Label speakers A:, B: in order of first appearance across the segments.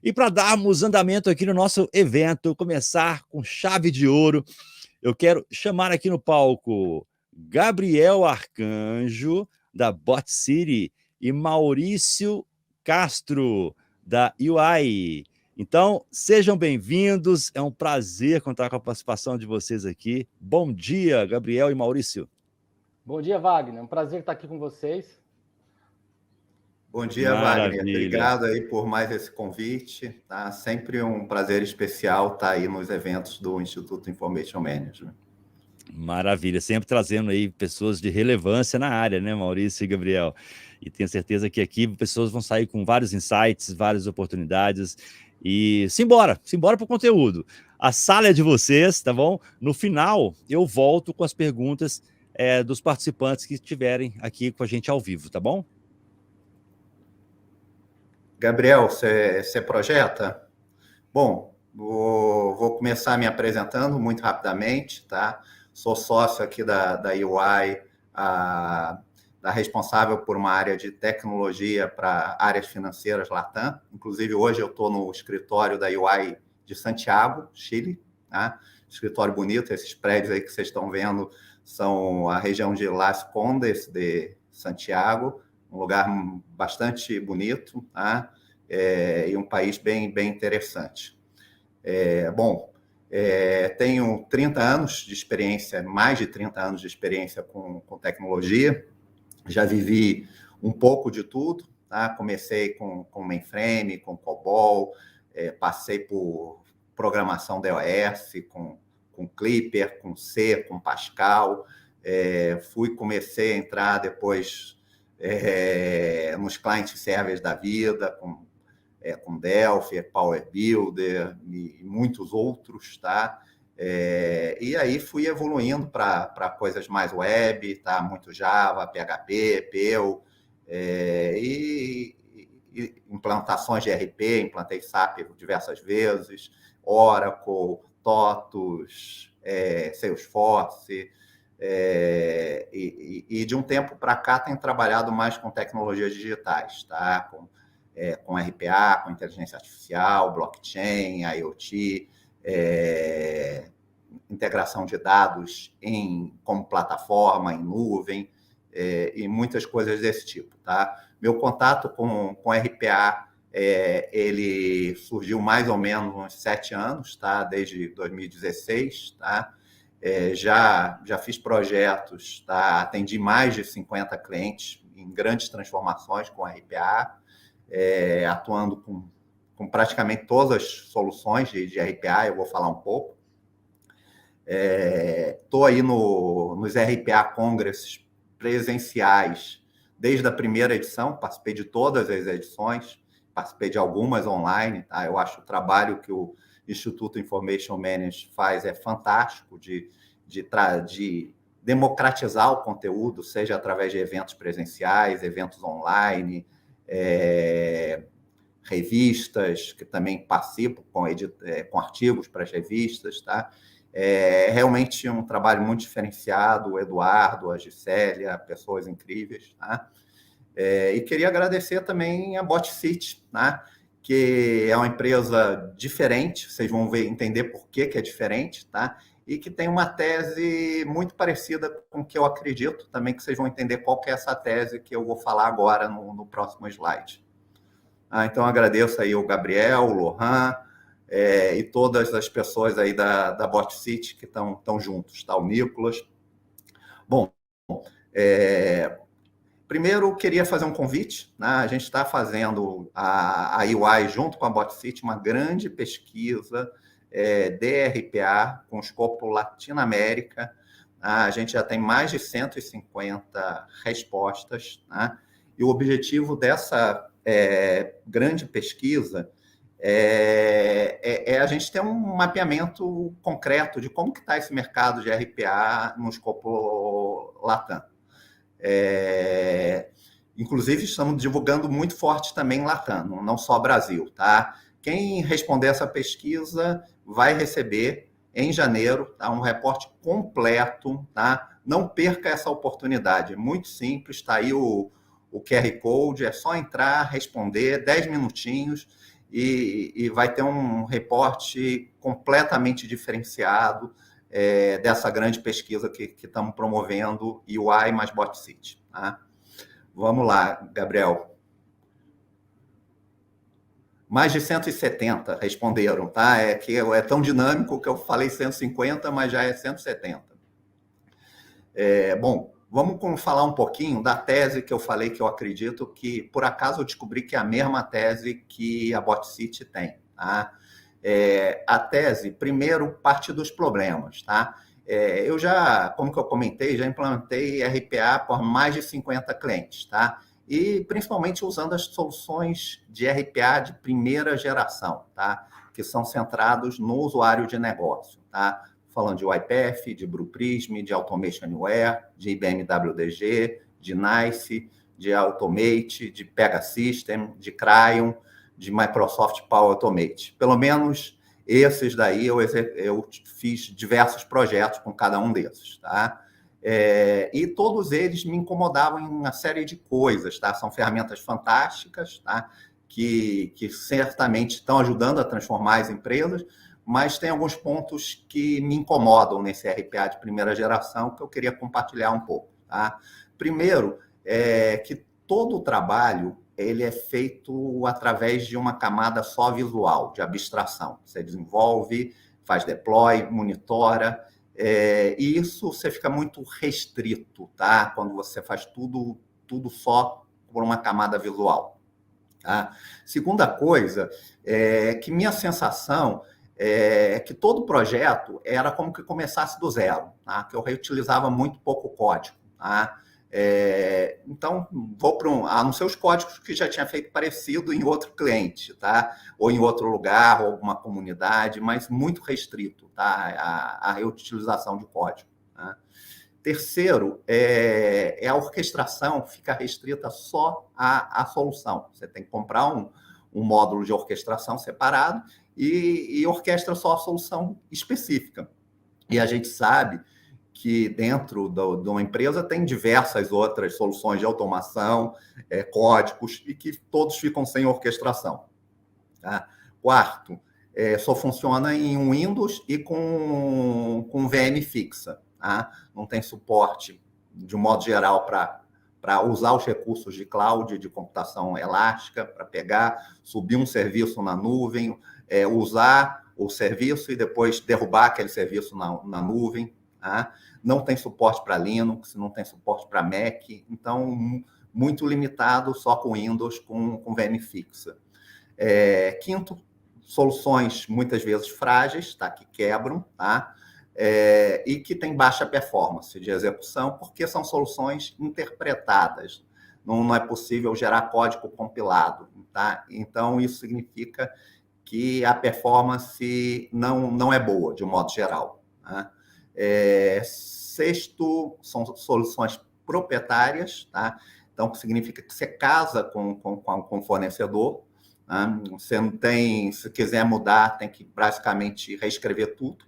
A: E para darmos andamento aqui no nosso evento, começar com chave de ouro, eu quero chamar aqui no palco Gabriel Arcanjo, da Bot City, e Maurício Castro, da UI. Então, sejam bem-vindos, é um prazer contar com a participação de vocês aqui. Bom dia, Gabriel e Maurício.
B: Bom dia, Wagner. É um prazer estar aqui com vocês.
C: Bom dia, Wagner. Obrigado aí por mais esse convite. Tá? Sempre um prazer especial estar aí nos eventos do Instituto Information Management.
A: Maravilha, sempre trazendo aí pessoas de relevância na área, né, Maurício e Gabriel? E tenho certeza que aqui pessoas vão sair com vários insights, várias oportunidades. E simbora para o conteúdo. A sala é de vocês, tá bom? No final, eu volto com as perguntas dos participantes que estiverem aqui com a gente ao vivo, tá bom?
C: Gabriel, você projeta? Bom, vou começar me apresentando muito rapidamente, tá? Sou sócio aqui da UI, da responsável por uma área de tecnologia para áreas financeiras Latam. Inclusive, hoje eu estou no escritório da UI de Santiago, Chile, tá? Escritório bonito, esses prédios aí que vocês estão vendo são a região de Las Condes de Santiago, um lugar bastante bonito, tá? E um país bem interessante. Tenho 30 anos de experiência, mais de 30 anos de experiência com tecnologia. Já vivi um pouco de tudo, tá? Comecei com mainframe, com COBOL, passei por programação DOS, com Clipper, com C, com Pascal. Comecei a entrar depois nos client servers da vida, com Delphi, Power Builder e muitos outros, tá? E aí fui evoluindo para coisas mais web, tá? Muito Java, PHP, Perl, e implantações de ERP, implantei SAP diversas vezes, Oracle, TOTUS, Salesforce, e de um tempo para cá tenho trabalhado mais com tecnologias digitais, tá? Com RPA, com inteligência artificial, blockchain, IoT, integração de dados como plataforma, em nuvem, e muitas coisas desse tipo, tá? Meu contato com RPA, ele surgiu mais ou menos uns 7 anos, tá? Desde 2016, tá? Já fiz projetos, tá? Atendi mais de 50 clientes em grandes transformações com RPA, atuando com praticamente todas as soluções de RPA, eu vou falar um pouco. Estou aí nos RPA Congresses presenciais desde a primeira edição, participei de todas as edições, participei de algumas online, tá? Eu acho o trabalho que o Instituto Information Management faz é fantástico de democratizar o conteúdo, seja através de eventos presenciais, eventos online, revistas, que também participo com artigos para as revistas, tá? Realmente um trabalho muito diferenciado, o Eduardo, a Gisélia, pessoas incríveis, tá? E queria agradecer também a Bot City, tá? Que é uma empresa diferente, vocês vão entender por que é diferente, tá? E que tem uma tese muito parecida com o que eu acredito, também que vocês vão entender qual que é essa tese que eu vou falar agora no próximo slide. Então, agradeço aí o Gabriel, o Lohan, e todas as pessoas aí da Bot City que estão juntos, tá? O Nicolas. Bom, primeiro eu queria fazer um convite, né? A gente está fazendo a UI junto com a Bot City, uma grande pesquisa de RPA com escopo Latinoamérica. A gente já tem mais de 150 respostas, né? E o objetivo dessa grande pesquisa a gente ter um mapeamento concreto de como que está esse mercado de RPA no escopo Latam. Inclusive, estamos divulgando muito forte também Latam, não só Brasil, tá? Quem responder essa pesquisa vai receber, em janeiro, tá? Um reporte completo, tá? Não perca essa oportunidade, é muito simples, está aí o QR Code, é só entrar, responder, 10 minutinhos, e vai ter um reporte completamente diferenciado dessa grande pesquisa que estamos promovendo, UI mais BotCity. Tá? Vamos lá, Gabriel. Mais de 170 responderam, tá? É tão dinâmico que eu falei 150, mas já é 170. Bom, vamos falar um pouquinho da tese que eu falei que eu acredito que, por acaso, eu descobri que é a mesma tese que a BotCity tem, tá? A tese, primeiro, parte dos problemas, tá? Eu já, como que eu comentei, já implementei RPA por mais de 50 clientes, tá? E principalmente usando as soluções de RPA de primeira geração, tá? Que são centrados no usuário de negócio, tá? Falando de UiPath, de BluePrism, de Automation Anywhere, de IBM WDG, de NICE, de Automate, de Pegasystem, de Cryon, de Microsoft Power Automate. Pelo menos esses daí eu fiz diversos projetos com cada um desses, tá? E todos eles me incomodavam em uma série de coisas, tá? São ferramentas fantásticas, tá? Que certamente estão ajudando a transformar as empresas, mas tem alguns pontos que me incomodam nesse RPA de primeira geração que eu queria compartilhar um pouco, tá? Primeiro, que todo o trabalho ele é feito através de uma camada só visual, de abstração. Você desenvolve, faz deploy, monitora, e isso você fica muito restrito, tá? Quando você faz tudo só por uma camada visual. Tá? Segunda coisa, que minha sensação é que todo projeto era como que começasse do zero, tá? Que eu reutilizava muito pouco código, tá? Então, vou a não ser os códigos que já tinha feito parecido em outro cliente, tá? Ou em outro lugar, ou alguma comunidade, mas muito restrito, tá? A reutilização de código. Tá? Terceiro, a orquestração fica restrita só à solução. Você tem que comprar um módulo de orquestração separado e orquestra só a solução específica. E a gente sabe que dentro de uma empresa tem diversas outras soluções de automação, códigos, e que todos ficam sem orquestração. Tá? Quarto, só funciona em Windows e com VM fixa. Tá? Não tem suporte, de um modo geral, para usar os recursos de cloud, de computação elástica, para pegar, subir um serviço na nuvem, usar o serviço e depois derrubar aquele serviço na nuvem. Tá? Não tem suporte para Linux, não tem suporte para Mac, então muito limitado só com Windows, com VM fixa. Quinto, soluções muitas vezes frágeis, tá? Que quebram, tá? E que tem baixa performance de execução, porque são soluções interpretadas. Não é possível gerar código compilado, tá? Então, isso significa que a performance não é boa, de um modo geral. Tá? Sexto, são soluções proprietárias, tá? Então, significa que você casa com o fornecedor. Tá? Você não tem, se quiser mudar, tem que basicamente reescrever tudo,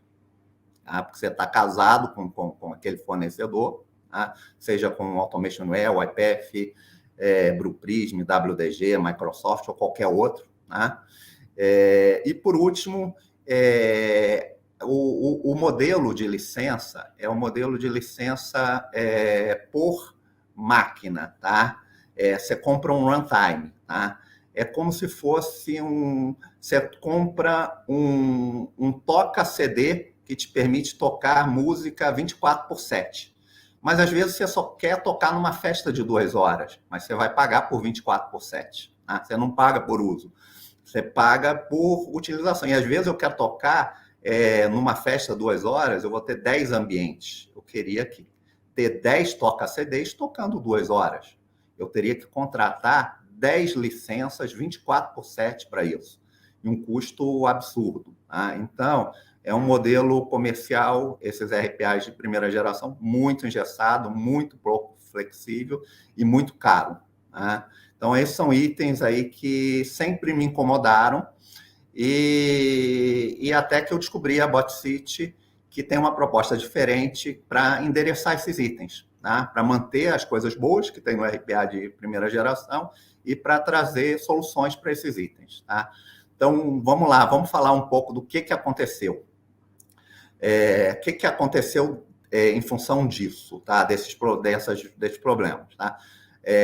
C: tá? Porque você está casado com aquele fornecedor, tá? Seja com Automation Anywhere, UiPath, BluePrism, WDG, Microsoft ou qualquer outro. Tá? E, por último, o modelo de licença é um modelo de licença por máquina, tá? Você compra um runtime, tá? É como se fosse você compra um toca-CD que te permite tocar música 24/7. Mas, às vezes, você só quer tocar numa festa de 2 horas, mas você vai pagar por 24/7. Tá? Você não paga por uso, você paga por utilização. E, às vezes, eu quero tocar numa festa 2 horas, eu vou ter 10 ambientes. Eu queria ter 10 toca-CDs tocando 2 horas. Eu teria que contratar 10 licenças 24/7 para isso. E um custo absurdo. Tá? Então, é um modelo comercial, esses RPAs de primeira geração, muito engessado, muito pouco flexível e muito caro. Tá? Então, esses são itens aí que sempre me incomodaram. E até que eu descobri a BotCity, que tem uma proposta diferente para endereçar esses itens, tá? Para manter as coisas boas que tem no RPA de primeira geração e para trazer soluções para esses itens. Tá? Então, vamos lá, vamos falar um pouco do que aconteceu. O que aconteceu em função disso, tá? Desses problemas, tá?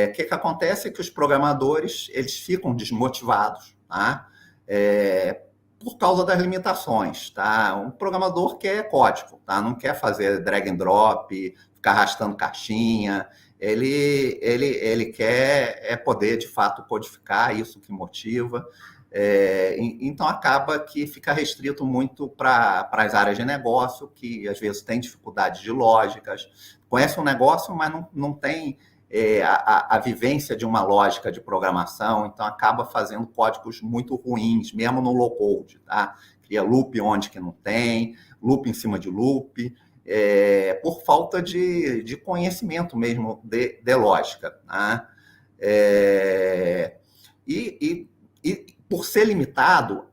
C: O que acontece é que os programadores eles ficam desmotivados, tá? Por causa das limitações, tá? Um programador quer código, tá? Não quer fazer drag and drop, ficar arrastando caixinha. Ele quer poder, de fato, codificar, isso que motiva. Então, acaba que fica restrito muito para as áreas de negócio, que às vezes tem dificuldades de lógicas, conhece um negócio, mas não tem a vivência de uma lógica de programação, então acaba fazendo códigos muito ruins, mesmo no low-code, tá? Cria loop onde que não tem, loop em cima de loop, por falta de conhecimento mesmo de lógica, tá? E por ser limitado,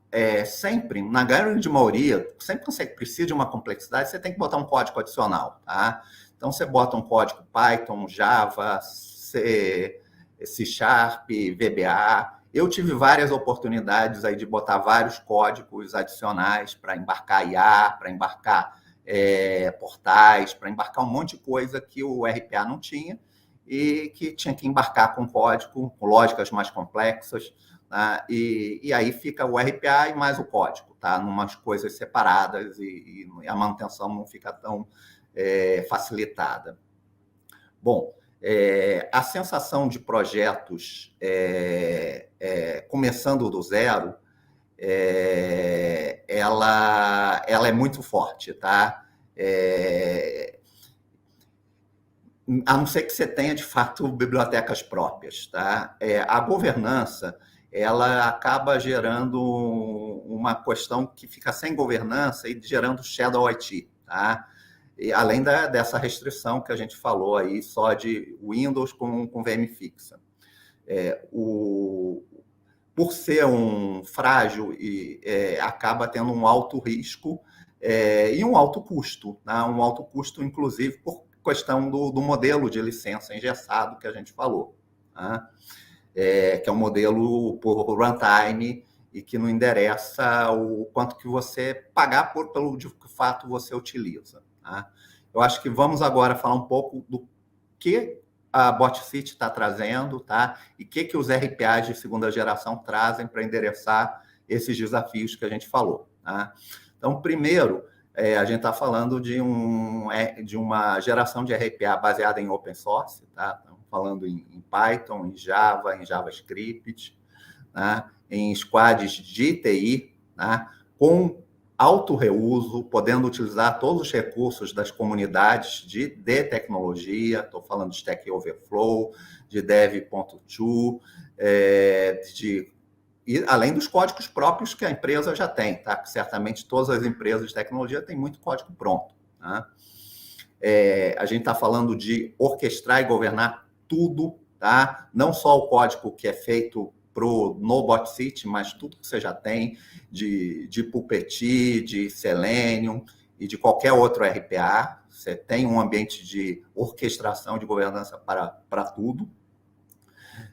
C: sempre, na grande maioria, sempre que você precisa de uma complexidade, você tem que botar um código adicional, tá? Então, você bota um código Python, Java, C Sharp, VBA. Eu tive várias oportunidades aí de botar vários códigos adicionais para embarcar IA, para embarcar portais, para embarcar um monte de coisa que o RPA não tinha e que tinha que embarcar com código, com lógicas mais complexas. Tá? E aí fica o RPA e mais o código, tá? Numas coisas separadas e a manutenção não fica tão facilitada. Bom, a sensação de projetos começando do zero, ela é muito forte, tá? A não ser que você tenha, de fato, bibliotecas próprias, tá? A governança ela acaba gerando uma questão que fica sem governança e gerando shadow IT, tá? E além dessa restrição que a gente falou aí, só de Windows com VM fixa. Por ser um frágil, acaba tendo um alto risco e um alto custo, tá? Um alto custo, inclusive, por questão do modelo de licença engessado que a gente falou, tá? Que é um modelo por runtime e que não endereça o quanto que você pagar pelo de fato você utiliza. Tá? Eu acho que vamos agora falar um pouco do que a BotCity está trazendo, tá? E o que os RPAs de segunda geração trazem para endereçar esses desafios que a gente falou. Tá? Então, primeiro, a gente está falando de uma geração de RPA baseada em open source, tá? Falando em Python, em Java, em JavaScript, né? Em squads de TI, né? Com alto reuso, podendo utilizar todos os recursos das comunidades de tecnologia, estou falando de Stack Overflow, de Dev.to, e além dos códigos próprios que a empresa já tem, tá? Certamente todas as empresas de tecnologia têm muito código pronto. Tá? A gente está falando de orquestrar e governar tudo, tá? Não só o código que é feito no BotCity, mas tudo que você já tem de Puppeteer, de Selenium e de qualquer outro RPA. Você tem um ambiente de orquestração, de governança para tudo.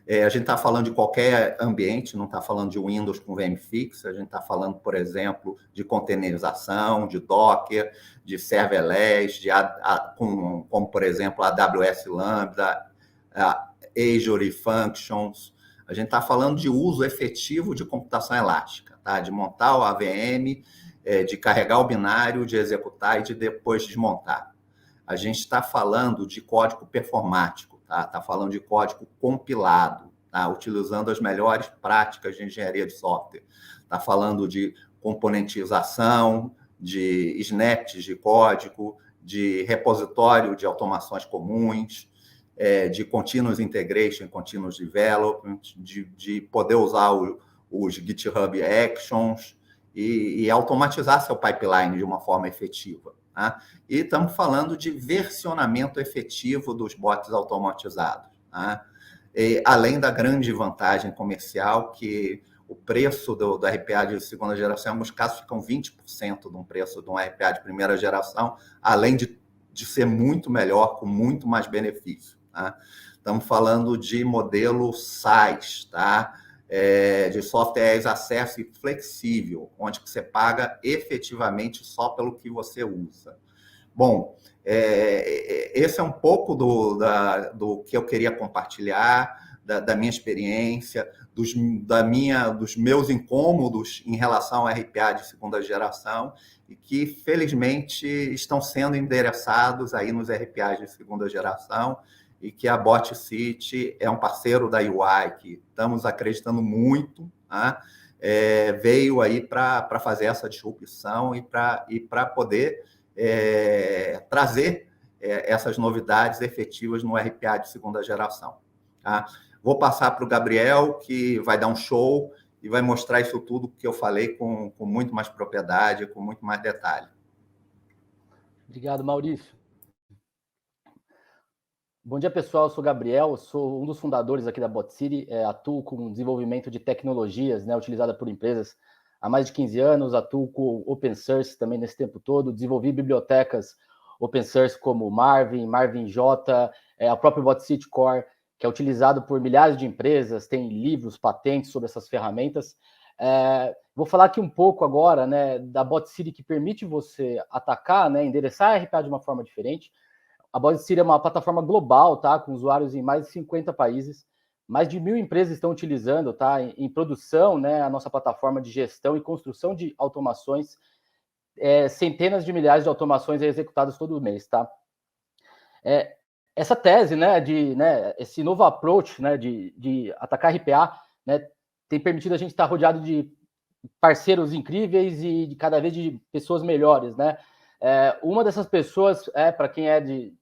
C: A gente está falando de qualquer ambiente, não está falando de Windows com VM fixa, a gente está falando, por exemplo, de containerização, de Docker, de serverless, como, por exemplo, a AWS Lambda, Azure Functions. A gente está falando de uso efetivo de computação elástica, tá? De montar o AVM, de carregar o binário, de executar e de depois desmontar. A gente está falando de código performático, tá? Está falando de código compilado, tá? Utilizando as melhores práticas de engenharia de software. Está falando de componentização, de snaps de código, de repositório de automações comuns, de continuous integration, continuous development, de poder usar os GitHub Actions e automatizar seu pipeline de uma forma efetiva. Tá? E estamos falando de versionamento efetivo dos bots automatizados. Tá? Além da grande vantagem comercial que o preço do RPA de segunda geração, em alguns casos, ficam 20% de um preço de um RPA de primeira geração, além de ser muito melhor, com muito mais benefício. Tá? Estamos falando de modelo SaaS, tá? de software as acesso e flexível, onde você paga efetivamente só pelo que você usa. Bom, esse é um pouco do que eu queria compartilhar, da minha experiência, dos meus incômodos em relação ao RPA de segunda geração, e que, felizmente, estão sendo endereçados aí nos RPAs de segunda geração, e que a BotCity é um parceiro da UI, que estamos acreditando muito, tá? Veio aí para fazer essa disrupção e para poder trazer essas novidades efetivas no RPA de segunda geração. Tá? Vou passar para o Gabriel, que vai dar um show e vai mostrar isso tudo que eu falei com muito mais propriedade, com muito mais detalhe.
B: Obrigado, Maurício. Bom dia, pessoal. Eu sou o Gabriel, eu sou um dos fundadores aqui da BotCity, atuo com desenvolvimento de tecnologias, né, utilizada por empresas há mais de 15 anos, atuo com open source também nesse tempo todo, desenvolvi bibliotecas open source como Marvin, Marvin J, a própria BotCity Core, que é utilizado por milhares de empresas, tem livros, patentes sobre essas ferramentas. Vou falar aqui um pouco agora, né, da BotCity, que permite você atacar, né, endereçar a RPA de uma forma diferente. A BotCity é uma plataforma global, tá, com usuários em mais de 50 países. Mais de 1.000 empresas estão utilizando, tá, em produção, né, a nossa plataforma de gestão e construção de automações. Centenas de milhares de automações executadas todo mês, tá? Essa tese, né, esse novo approach, né, de atacar RPA, né, tem permitido a gente estar rodeado de parceiros incríveis e de cada vez de pessoas melhores, né? Uma dessas pessoas, para quem é de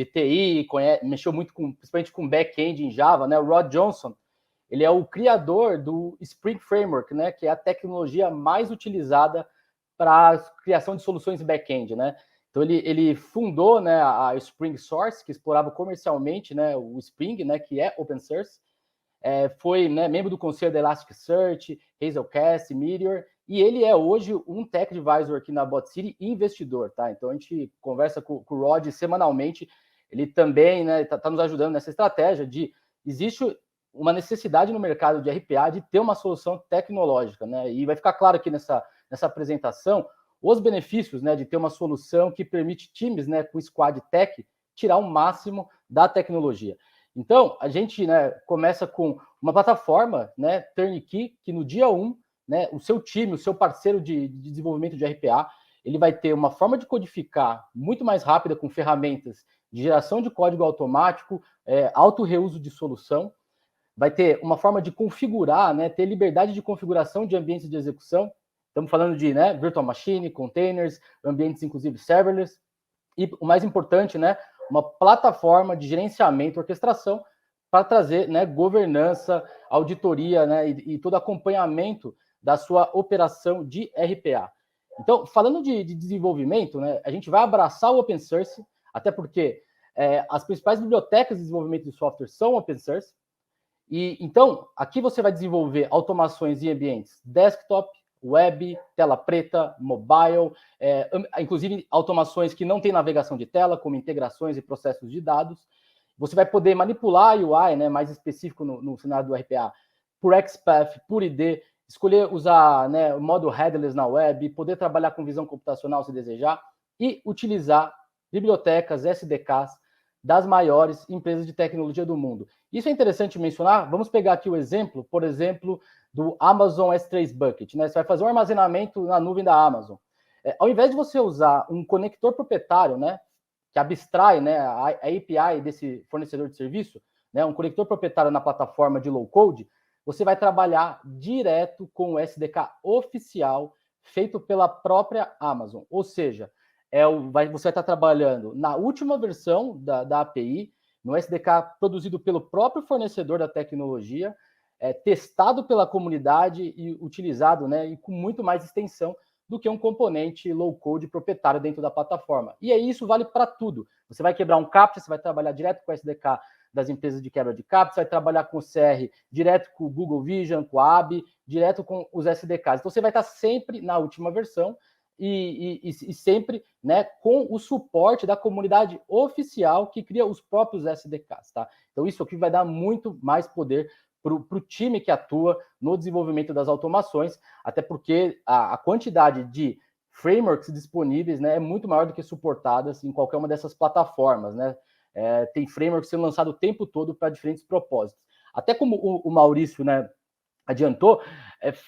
B: TI, mexeu muito principalmente com back-end em Java, né? O Rod Johnson, ele é o criador do Spring Framework, né? Que é a tecnologia mais utilizada para a criação de soluções back-end, né? Então ele fundou, né, a Spring Source, que explorava comercialmente, né, o Spring, né, que é open source. Foi, né, membro do conselho da Elasticsearch, Hazelcast, Meteor, e ele é hoje um Tech Advisor aqui na BotCity e investidor, tá? Então a gente conversa com o Rod semanalmente, ele também, né, tá nos ajudando nessa estratégia existe uma necessidade no mercado de RPA de ter uma solução tecnológica, né? E vai ficar claro aqui nessa apresentação os benefícios, né, de ter uma solução que permite times, né, com squad tech tirar o máximo da tecnologia. Então, a gente, né, começa com uma plataforma, né, turnkey, que no dia 1, né, o seu time, o seu parceiro de desenvolvimento de RPA, ele vai ter uma forma de codificar muito mais rápida com ferramentas de geração de código automático, auto reuso de solução, vai ter uma forma de configurar, né, ter liberdade de configuração de ambientes de execução. Estamos falando de, né, virtual machine, containers, ambientes inclusive serverless, e o mais importante, né, uma plataforma de gerenciamento e orquestração para trazer, né, governança, auditoria, né, e todo acompanhamento da sua operação de RPA. Então, falando de desenvolvimento, né, a gente vai abraçar o open source, até porque as principais bibliotecas de desenvolvimento de software são open source. E então, aqui você vai desenvolver automações em ambientes desktop, web, tela preta, mobile, inclusive automações que não têm navegação de tela, como integrações e processos de dados. Você vai poder manipular a UI, né, mais específico no cenário do RPA, por XPath, por ID, escolher usar, né, o modo headless na web, poder trabalhar com visão computacional se desejar, e utilizar bibliotecas, SDKs das maiores empresas de tecnologia do mundo. Isso é interessante mencionar. Vamos pegar aqui o exemplo, por exemplo, do Amazon S3 Bucket, né? Você vai fazer um armazenamento na nuvem da Amazon. Ao invés de você usar um conector proprietário, né, que abstrai, né, a API desse fornecedor de serviço, né, um conector proprietário na plataforma de low-code, você vai trabalhar direto com o SDK oficial feito pela própria Amazon. Ou seja, você vai estar trabalhando na última versão da API, no SDK produzido pelo próprio fornecedor da tecnologia, testado pela comunidade e utilizado, né, e com muito mais extensão do que um componente low-code proprietário dentro da plataforma. E isso vale para tudo. Você vai quebrar um CAPTCHA, você vai trabalhar direto com o SDK das empresas de quebra de CAPTCHA, você vai trabalhar com o CR direto com o Google Vision, com a AB, direto com os SDKs. Então, você vai estar sempre na última versão e sempre, né, com o suporte da comunidade oficial que cria os próprios SDKs, tá? Então, isso aqui vai dar muito mais poder para o time que atua no desenvolvimento das automações, até porque a quantidade de frameworks disponíveis, né, é muito maior do que suportadas em qualquer uma dessas plataformas, né? Tem frameworks sendo lançado o tempo todo para diferentes propósitos. Até como o Maurício, né, adiantou,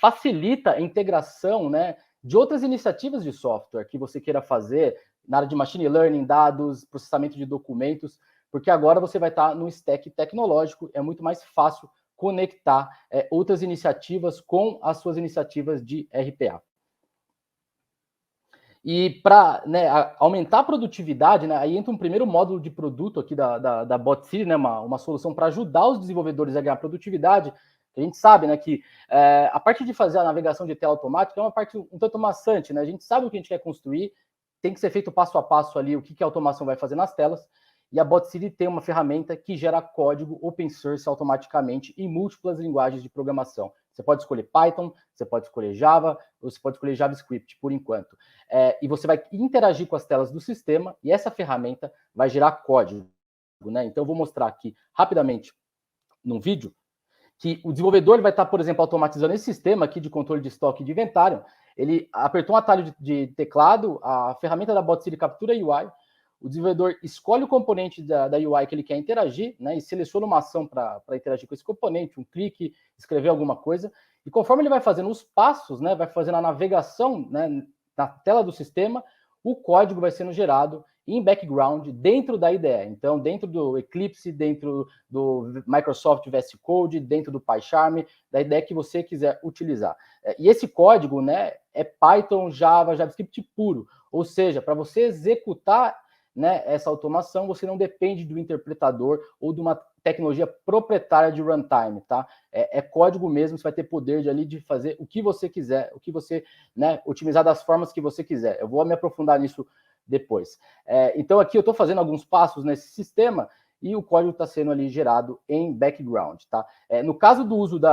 B: facilita a integração, né, de outras iniciativas de software que você queira fazer na área de machine learning, dados, processamento de documentos, porque agora você vai estar no stack tecnológico, é muito mais fácil conectar outras iniciativas com as suas iniciativas de RPA. E para, né, aumentar a produtividade, né, aí entra um primeiro módulo de produto aqui da BotCity, né, uma solução para ajudar os desenvolvedores a ganhar produtividade. A gente sabe, né, que a parte de fazer a navegação de tela automática é uma parte um tanto maçante, né? A gente sabe o que a gente quer construir, tem que ser feito passo a passo ali, o que a automação vai fazer nas telas, e a BotCity tem uma ferramenta que gera código open source automaticamente em múltiplas linguagens de programação. Você pode escolher Python, você pode escolher Java, ou você pode escolher JavaScript, por enquanto. E você vai interagir com as telas do sistema, e essa ferramenta vai gerar código, né? Então, eu vou mostrar aqui rapidamente num vídeo que o desenvolvedor ele vai estar, por exemplo, automatizando esse sistema aqui de controle de estoque e de inventário. Ele apertou um atalho de teclado, a ferramenta da BotCity captura a UI, o desenvolvedor escolhe o componente da UI que ele quer interagir, né, e seleciona uma ação para interagir com esse componente, um clique, escrever alguma coisa, e conforme ele vai fazendo os passos, né, vai fazendo a navegação, né, na tela do sistema, o código vai sendo gerado em background dentro da IDE. Então, dentro do Eclipse, dentro do Microsoft VS Code, dentro do PyCharm, da IDE que você quiser utilizar. E esse código, né, é Python, Java, JavaScript puro. Ou seja, para você executar, né, essa automação, você não depende do interpretador ou de uma tecnologia proprietária de runtime, tá? É código mesmo, você vai ter poder de fazer o que você quiser, o que você, né, otimizar das formas que você quiser. Eu vou me aprofundar nisso depois. Então, aqui eu estou fazendo alguns passos nesse sistema e o código está sendo ali gerado em background, tá? No caso do uso do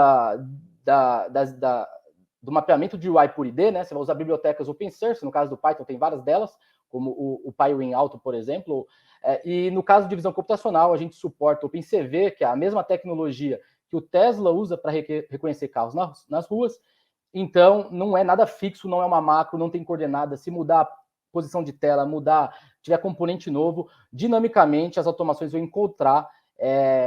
B: mapeamento de UI por ID, né, você vai usar bibliotecas open source, no caso do Python tem várias delas, como o PyWinAuto, por exemplo, e no caso de visão computacional, a gente suporta o OpenCV, que é a mesma tecnologia que o Tesla usa para reconhecer carros nas ruas. Então, não é nada fixo, não é uma macro, não tem coordenada. Se mudar posição de tela, tiver componente novo, dinamicamente as automações vão encontrar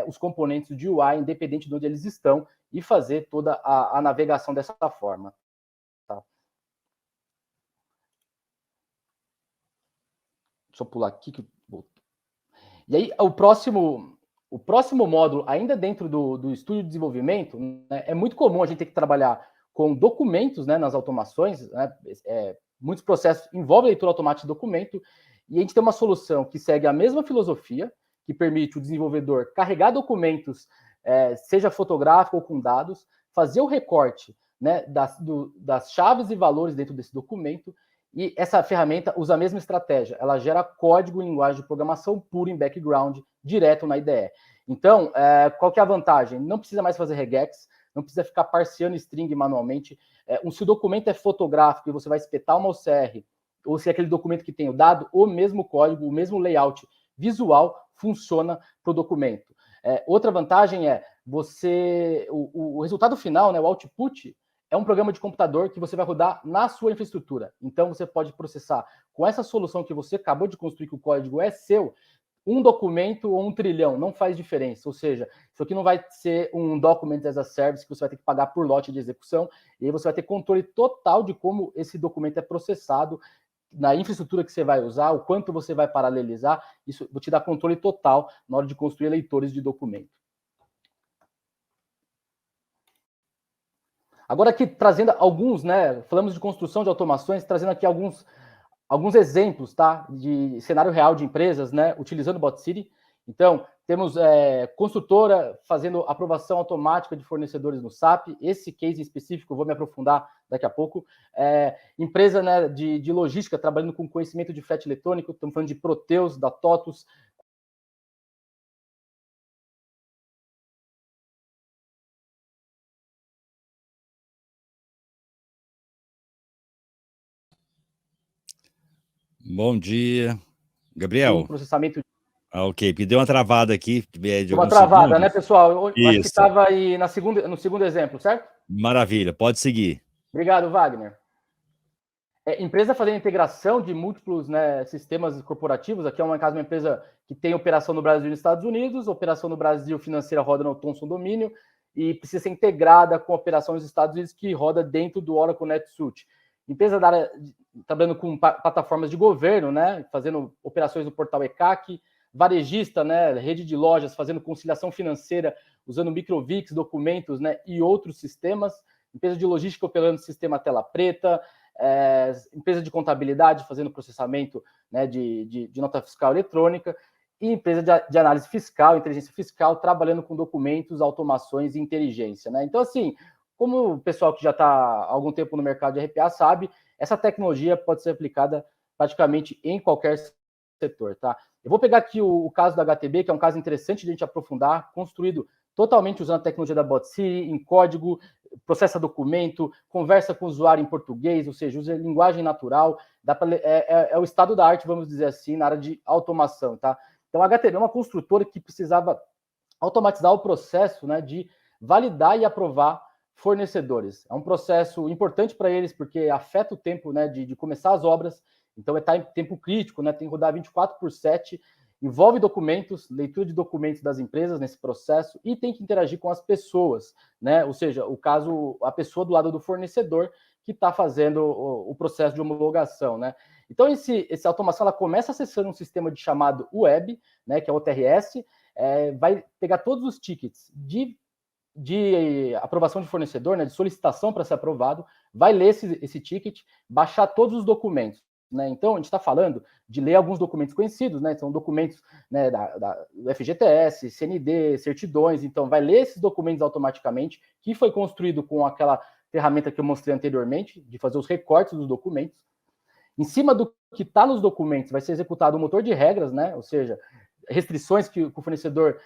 B: os componentes de UI, independente de onde eles estão, e fazer toda a navegação dessa forma. Tá? Deixa eu pular aqui. E aí, o próximo módulo, ainda dentro do estúdio de desenvolvimento, né, é muito comum a gente ter que trabalhar com documentos, né, nas automações, né, muitos processos envolvem leitura automática de documento, e a gente tem uma solução que segue a mesma filosofia, que permite o desenvolvedor carregar documentos, seja fotográfico ou com dados, fazer o recorte, né, das chaves e valores dentro desse documento, e essa ferramenta usa a mesma estratégia, ela gera código em linguagem de programação puro em background, direto na IDE. Então, qual que é a vantagem? Não precisa mais fazer regex, não precisa ficar parseando string manualmente. Se o documento é fotográfico e você vai espetar uma OCR, ou se é aquele documento que tem o dado, o mesmo código, o mesmo layout visual funciona para o documento. Outra vantagem é o resultado final, né, o output, é um programa de computador que você vai rodar na sua infraestrutura. Então, você pode processar com essa solução que você acabou de construir, que o código é seu, um documento ou 1 trilhão, não faz diferença. Ou seja, isso aqui não vai ser um document as a service que você vai ter que pagar por lote de execução, e aí você vai ter controle total de como esse documento é processado, na infraestrutura que você vai usar, o quanto você vai paralelizar, isso vou te dar controle total na hora de construir leitores de documento. Agora aqui, trazendo alguns, né, falamos de construção de automações, trazendo aqui alguns exemplos, tá, de cenário real de empresas, né, utilizando o BotCity. Então, temos construtora fazendo aprovação automática de fornecedores no SAP. Esse case em específico, eu vou me aprofundar daqui a pouco. Empresa, né, de logística, trabalhando com conhecimento de frete eletrônico. Estamos falando de Proteus, da TOTUS.
A: Bom dia, Gabriel.
B: Processamento
A: Ok, porque deu uma travada aqui de
B: Uma
A: alguns
B: travada,
A: segundos.
B: né, pessoal? Eu acho que
A: Isso.
B: estava aí no segundo exemplo, certo?
A: Maravilha, pode seguir.
B: Obrigado, Wagner. Empresa fazendo integração de múltiplos, né, sistemas corporativos. Aqui é uma empresa que tem operação no Brasil e nos Estados Unidos, operação no Brasil financeira roda no Thomson Domínio e precisa ser integrada com a operação nos Estados Unidos que roda dentro do Oracle NetSuite. Empresa da área, trabalhando com plataformas de governo, né, fazendo operações no portal ECAC, varejista, né, rede de lojas, fazendo conciliação financeira, usando Microvix, documentos, né, e outros sistemas. Empresa de logística operando sistema tela preta, empresa de contabilidade fazendo processamento, né, de nota fiscal eletrônica, e empresa de análise fiscal, inteligência fiscal, trabalhando com documentos, automações e inteligência. Né? Então, assim, como o pessoal que já está há algum tempo no mercado de RPA sabe, essa tecnologia pode ser aplicada praticamente em qualquer setor. Tá? Eu vou pegar aqui o caso da HTB, que é um caso interessante de a gente aprofundar, construído totalmente usando a tecnologia da BotCity, em código, processa documento, conversa com o usuário em português, ou seja, usa linguagem natural, é o estado da arte, vamos dizer assim, na área de automação, tá? Então, a HTB é uma construtora que precisava automatizar o processo, né, de validar e aprovar fornecedores. É um processo importante para eles, porque afeta o tempo, né, de começar as obras, então está em tempo crítico, né, tem que rodar 24/7, envolve documentos, leitura de documentos das empresas nesse processo e tem que interagir com as pessoas, né? Ou seja, a pessoa do lado do fornecedor que está fazendo o processo de homologação, né? Então, essa automação ela começa acessando um sistema de chamado web, né, que é o OTRS, vai pegar todos os tickets de aprovação de fornecedor, né, de solicitação para ser aprovado, vai ler esse ticket, baixar todos os documentos. Né? Então, a gente está falando de ler alguns documentos conhecidos, né? São documentos, né, do FGTS, CND, certidões. Então, vai ler esses documentos automaticamente, que foi construído com aquela ferramenta que eu mostrei anteriormente, de fazer os recortes dos documentos. Em cima do que está nos documentos, vai ser executado um motor de regras, né? Ou seja, restrições que o fornecedor,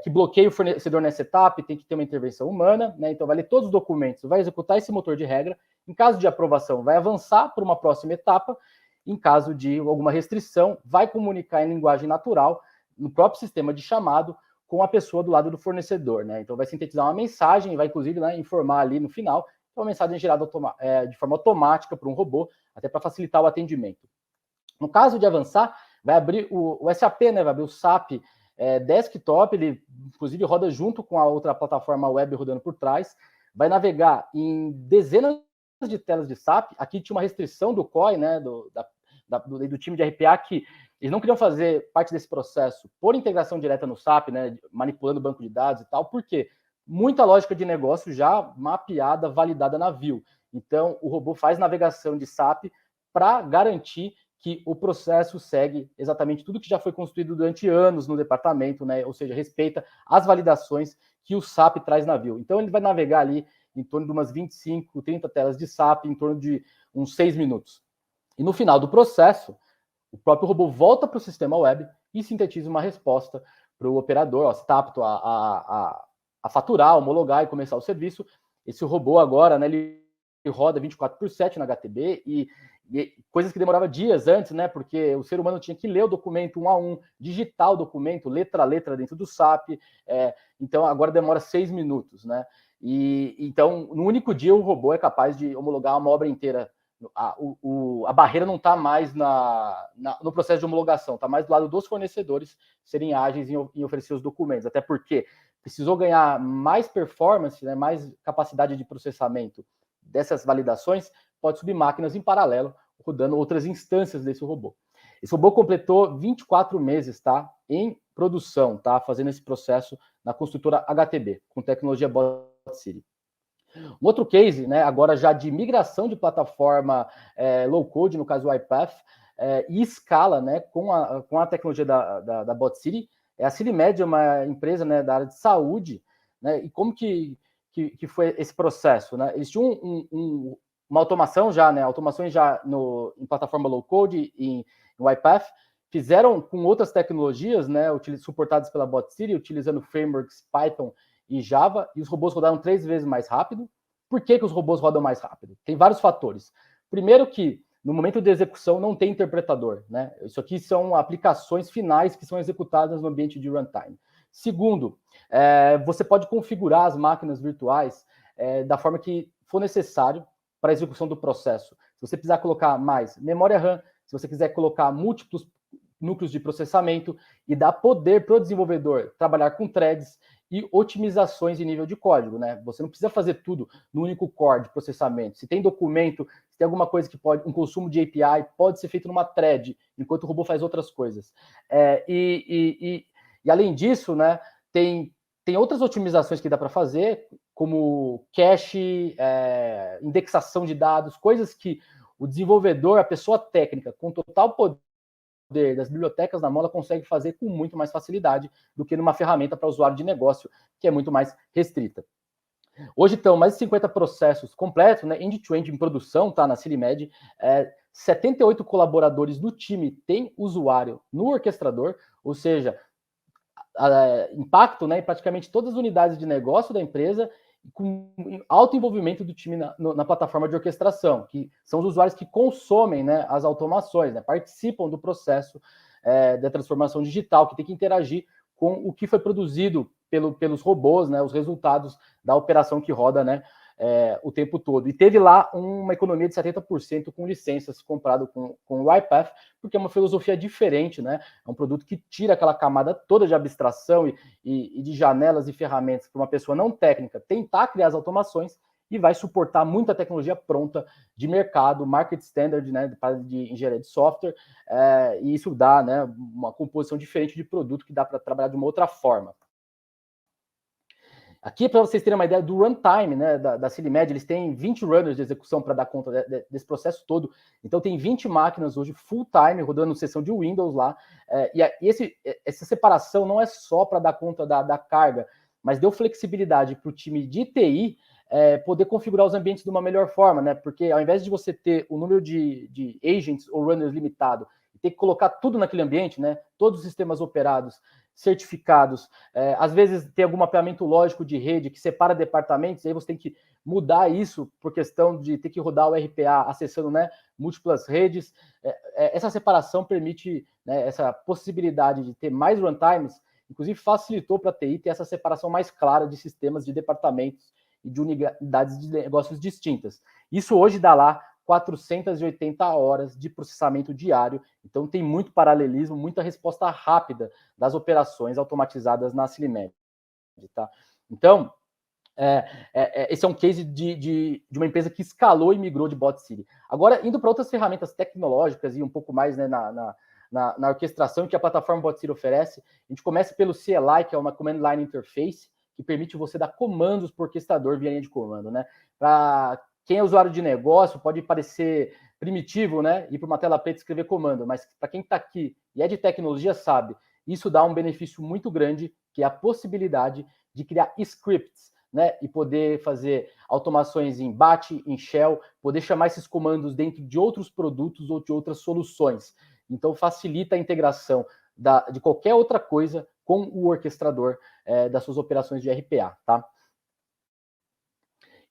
B: que bloqueia o fornecedor nessa etapa, tem que ter uma intervenção humana, né? Então, vai ler todos os documentos, vai executar esse motor de regra. Em caso de aprovação, vai avançar para uma próxima etapa. Em caso de alguma restrição, vai comunicar em linguagem natural, no próprio sistema de chamado, com a pessoa do lado do fornecedor, né? Então, vai sintetizar uma mensagem, vai, inclusive, né, informar ali no final, uma mensagem gerada de forma automática por um robô, até para facilitar o atendimento. No caso de avançar, vai abrir o SAP, né? Vai abrir o SAP Desktop, ele, inclusive, roda junto com a outra plataforma web rodando por trás, vai navegar em dezenas de telas de SAP. Aqui tinha uma restrição do COI, né, do time de RPA, que eles não queriam fazer parte desse processo por integração direta no SAP, né, manipulando o banco de dados e tal, porque muita lógica de negócio já mapeada, validada na view. Então, o robô faz navegação de SAP para garantir que o processo segue exatamente tudo que já foi construído durante anos no departamento, né, ou seja, respeita as validações que o SAP traz na view. Então, ele vai navegar ali em torno de umas 25, 30 telas de SAP, em torno de uns 6 minutos. E no final do processo, o próprio robô volta para o sistema web e sintetiza uma resposta para o operador, ó, se está apto a faturar, homologar e começar o serviço. Esse robô agora, né, ele roda 24/7 na HTB e coisas que demorava dias antes, né, porque o ser humano tinha que ler o documento um a um, digitar o documento, letra a letra dentro do SAP, então agora demora 6 minutos, né, e então no único dia o robô é capaz de homologar uma obra inteira. A barreira não está mais no processo de homologação, está mais do lado dos fornecedores serem ágeis em oferecer os documentos, até porque precisou ganhar mais performance, né, mais capacidade de processamento dessas validações, pode subir máquinas em paralelo, rodando outras instâncias desse robô. Esse robô completou 24 meses, tá, em produção, tá, fazendo esse processo na construtora HTB, com tecnologia BotCity. Um outro case, né, agora já de migração de plataforma low-code, no caso o iPath, e escala, né, com a tecnologia da BotCity. A CityMed é uma empresa, né, da área de saúde, né, e como que foi esse processo? Né? Eles tinham uma automação já, né, automações já em plataforma low-code, em iPath, fizeram com outras tecnologias, né, suportadas pela BotCity, utilizando frameworks Python e Java, e os robôs rodaram 3 vezes mais rápido. Por que os robôs rodam mais rápido? Tem vários fatores. Primeiro que no momento de execução não tem interpretador, né? Isso aqui são aplicações finais que são executadas no ambiente de runtime. Segundo, você pode configurar as máquinas virtuais da forma que for necessário para a execução do processo. Se você precisar colocar mais memória RAM, se você quiser colocar múltiplos núcleos de processamento e dar poder para o desenvolvedor trabalhar com threads e otimizações em nível de código, né? Você não precisa fazer tudo no único core de processamento. Se tem documento, se tem alguma coisa que pode, um consumo de API, pode ser feito numa thread, enquanto o robô faz outras coisas. E além disso, né, tem outras otimizações que dá para fazer, como cache, indexação de dados, coisas que o desenvolvedor, a pessoa técnica, com total poder das bibliotecas na mão, ela consegue fazer com muito mais facilidade do que numa ferramenta para usuário de negócio, que é muito mais restrita. Hoje estão mais de 50 processos completos, né, end-to-end em produção, tá, na Cilimed. 78 colaboradores do time têm usuário no orquestrador, ou seja, impacto, né, em praticamente todas as unidades de negócio da empresa, com alto envolvimento do time na plataforma de orquestração, que são os usuários que consomem, né, as automações, né, participam do processo da transformação digital, que tem que interagir com o que foi produzido pelos robôs, né, os resultados da operação que roda, né, o tempo todo. E teve lá uma economia de 70% com licenças comprado com o UiPath, porque é uma filosofia diferente, né? É um produto que tira aquela camada toda de abstração e de janelas e ferramentas para uma pessoa não técnica tentar criar as automações e vai suportar muita tecnologia pronta de mercado, market standard, né, de engenharia de software, e isso dá, né, uma composição diferente de produto que dá para trabalhar de uma outra forma. Aqui, para vocês terem uma ideia do runtime, né, da Cilimed, eles têm 20 runners de execução para dar conta desse processo todo. Então, tem 20 máquinas hoje full-time rodando sessão de Windows lá. Essa separação não é só para dar conta da carga, mas deu flexibilidade para o time de TI poder configurar os ambientes de uma melhor forma, né? Porque ao invés de você ter o número de agents ou runners limitado e ter que colocar tudo naquele ambiente, né? Todos os sistemas operados, certificados, às vezes tem algum mapeamento lógico de rede que separa departamentos, aí você tem que mudar isso por questão de ter que rodar o RPA acessando, né, múltiplas redes. Essa separação permite, né, essa possibilidade de ter mais runtimes, inclusive facilitou para a TI ter essa separação mais clara de sistemas, de departamentos e de unidades de negócios distintas. Isso hoje dá lá 480 horas de processamento diário, então tem muito paralelismo, muita resposta rápida das operações automatizadas na Cilimed, tá? Então, esse é um case de uma empresa que escalou e migrou de Bot City. Agora, indo para outras ferramentas tecnológicas e um pouco mais, né, na orquestração que a plataforma Bot City oferece, a gente começa pelo CLI, que é uma Command Line Interface, que permite você dar comandos para o orquestrador via linha de comando, né? Para quem é usuário de negócio, pode parecer primitivo, né? Ir para uma tela preta e escrever comando, mas para quem está aqui e é de tecnologia sabe, isso dá um benefício muito grande, que é a possibilidade de criar scripts, né? E poder fazer automações em batch, em shell, poder chamar esses comandos dentro de outros produtos ou de outras soluções. Então facilita a integração de qualquer outra coisa com o orquestrador das suas operações de RPA, tá?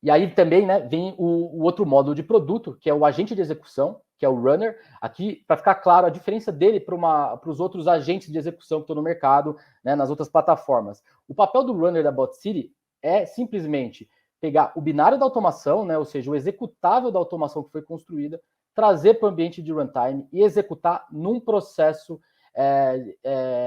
B: E aí também, né, vem o outro módulo de produto, que é o agente de execução, que é o runner. Aqui, para ficar claro, a diferença dele para os outros agentes de execução que estão no mercado, né, nas outras plataformas. O papel do runner da Bot City é simplesmente pegar o binário da automação, né, ou seja, o executável da automação que foi construída, trazer para o ambiente de runtime e executar num processo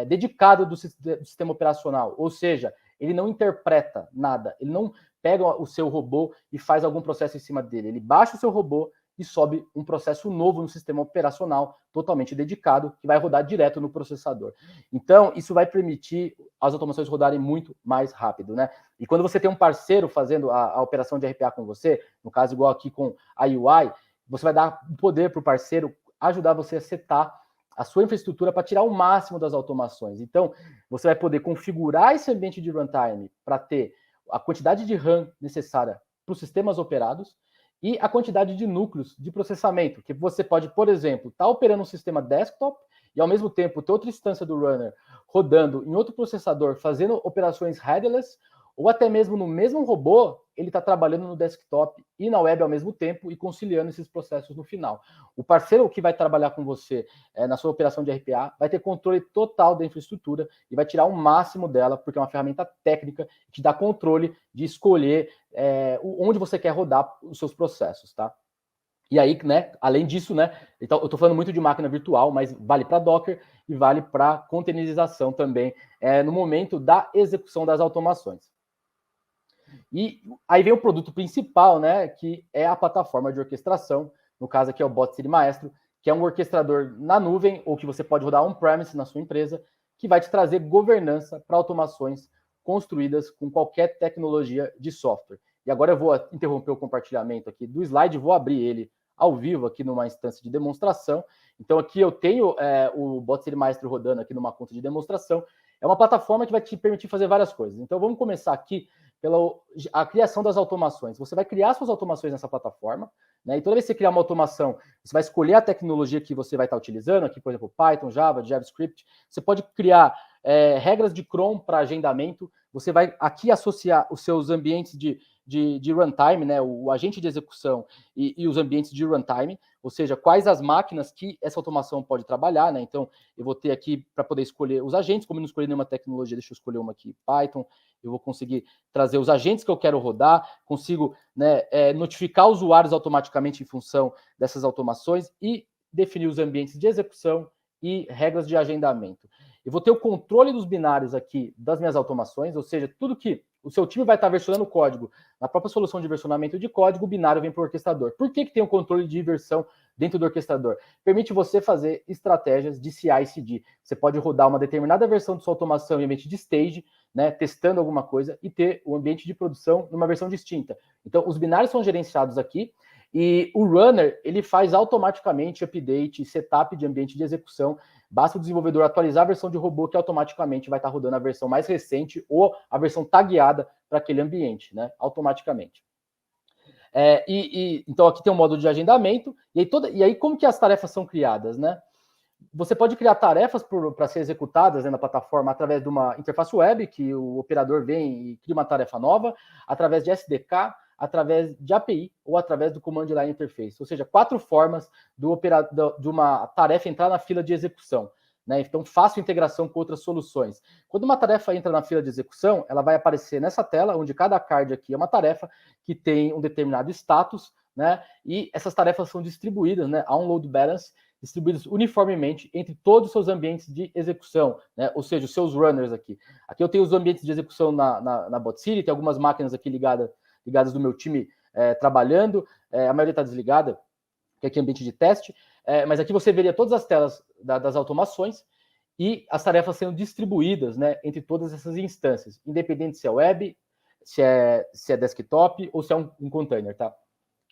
B: dedicado do sistema operacional. Ou seja, ele não interpreta nada, ele não pega o seu robô e faz algum processo em cima dele. Ele baixa o seu robô e sobe um processo novo no sistema operacional, totalmente dedicado, que vai rodar direto no processador. Então, isso vai permitir as automações rodarem muito mais rápido, né? E quando você tem um parceiro fazendo a operação de RPA com você, no caso igual aqui com a UI, você vai dar poder para o parceiro ajudar você a setar a sua infraestrutura para tirar o máximo das automações. Então, você vai poder configurar esse ambiente de runtime para ter a quantidade de RAM necessária para os sistemas operados e a quantidade de núcleos de processamento, que você pode, por exemplo, estar operando um sistema desktop e, ao mesmo tempo, ter outra instância do runner rodando em outro processador, fazendo operações headless, ou até mesmo no mesmo robô, ele está trabalhando no desktop e na web ao mesmo tempo e conciliando esses processos no final. O parceiro que vai trabalhar com você na sua operação de RPA vai ter controle total da infraestrutura e vai tirar o máximo dela, porque é uma ferramenta técnica que te dá controle de escolher onde você quer rodar os seus processos, tá? E aí, né, além disso, né, então eu estou falando muito de máquina virtual, mas vale para Docker e vale para containerização também, no momento da execução das automações. E aí vem o produto principal, né, que é a plataforma de orquestração, no caso aqui é o Bot City Maestro, que é um orquestrador na nuvem, ou que você pode rodar on-premise na sua empresa, que vai te trazer governança para automações construídas com qualquer tecnologia de software. E agora eu vou interromper o compartilhamento aqui do slide, vou abrir ele ao vivo aqui numa instância de demonstração. Então aqui eu tenho o Bot City Maestro rodando aqui numa conta de demonstração. É uma plataforma que vai te permitir fazer várias coisas. Então vamos começar aqui pela a criação das automações. Você vai criar suas automações nessa plataforma, né? E toda vez que você criar uma automação, você vai escolher a tecnologia que você vai estar utilizando, aqui, por exemplo, Python, Java, JavaScript. Você pode criar regras de cron para agendamento. Você vai aqui associar os seus ambientes de runtime, né, o agente de execução e os ambientes de runtime, ou seja, quais as máquinas que essa automação pode trabalhar, né? Então, eu vou ter aqui para poder escolher os agentes, como eu não escolhi nenhuma tecnologia, deixa eu escolher uma aqui, Python, eu vou conseguir trazer os agentes que eu quero rodar, consigo, né, notificar usuários automaticamente em função dessas automações e definir os ambientes de execução e regras de agendamento. Eu vou ter o controle dos binários aqui das minhas automações, ou seja, tudo que o seu time vai estar versionando o código na própria solução de versionamento de código, o binário vem para o orquestrador. Por que tem o controle de versão dentro do orquestrador? Permite você fazer estratégias de CI/CD. Você pode rodar uma determinada versão de sua automação em ambiente de stage, né, testando alguma coisa, e ter o ambiente de produção numa versão distinta. Então, os binários são gerenciados aqui, e o runner, ele faz automaticamente update, setup de ambiente de execução. Basta o desenvolvedor atualizar a versão de robô que automaticamente vai estar rodando a versão mais recente ou a versão tagueada para aquele ambiente, né? Automaticamente. Então aqui tem um módulo de agendamento, e aí como que as tarefas são criadas, né? Você pode criar tarefas para ser executadas, né, na plataforma através de uma interface web, que o operador vem e cria uma tarefa nova, através de SDK, através de API ou através do Command Line Interface. Ou seja, 4 formas de uma tarefa entrar na fila de execução, né? Então, fácil integração com outras soluções. Quando uma tarefa entra na fila de execução, ela vai aparecer nessa tela, onde cada card aqui é uma tarefa que tem um determinado status, né? E essas tarefas são distribuídas, né, a um load balance, distribuídas uniformemente entre todos os seus ambientes de execução, né? Ou seja, os seus runners aqui. Aqui eu tenho os ambientes de execução na Bot City, tem algumas máquinas aqui ligadas do meu time trabalhando, a maioria está desligada, que aqui é ambiente de teste, mas aqui você veria todas as telas das automações e as tarefas sendo distribuídas, né, entre todas essas instâncias, independente se é web, se é desktop ou se é um container, tá?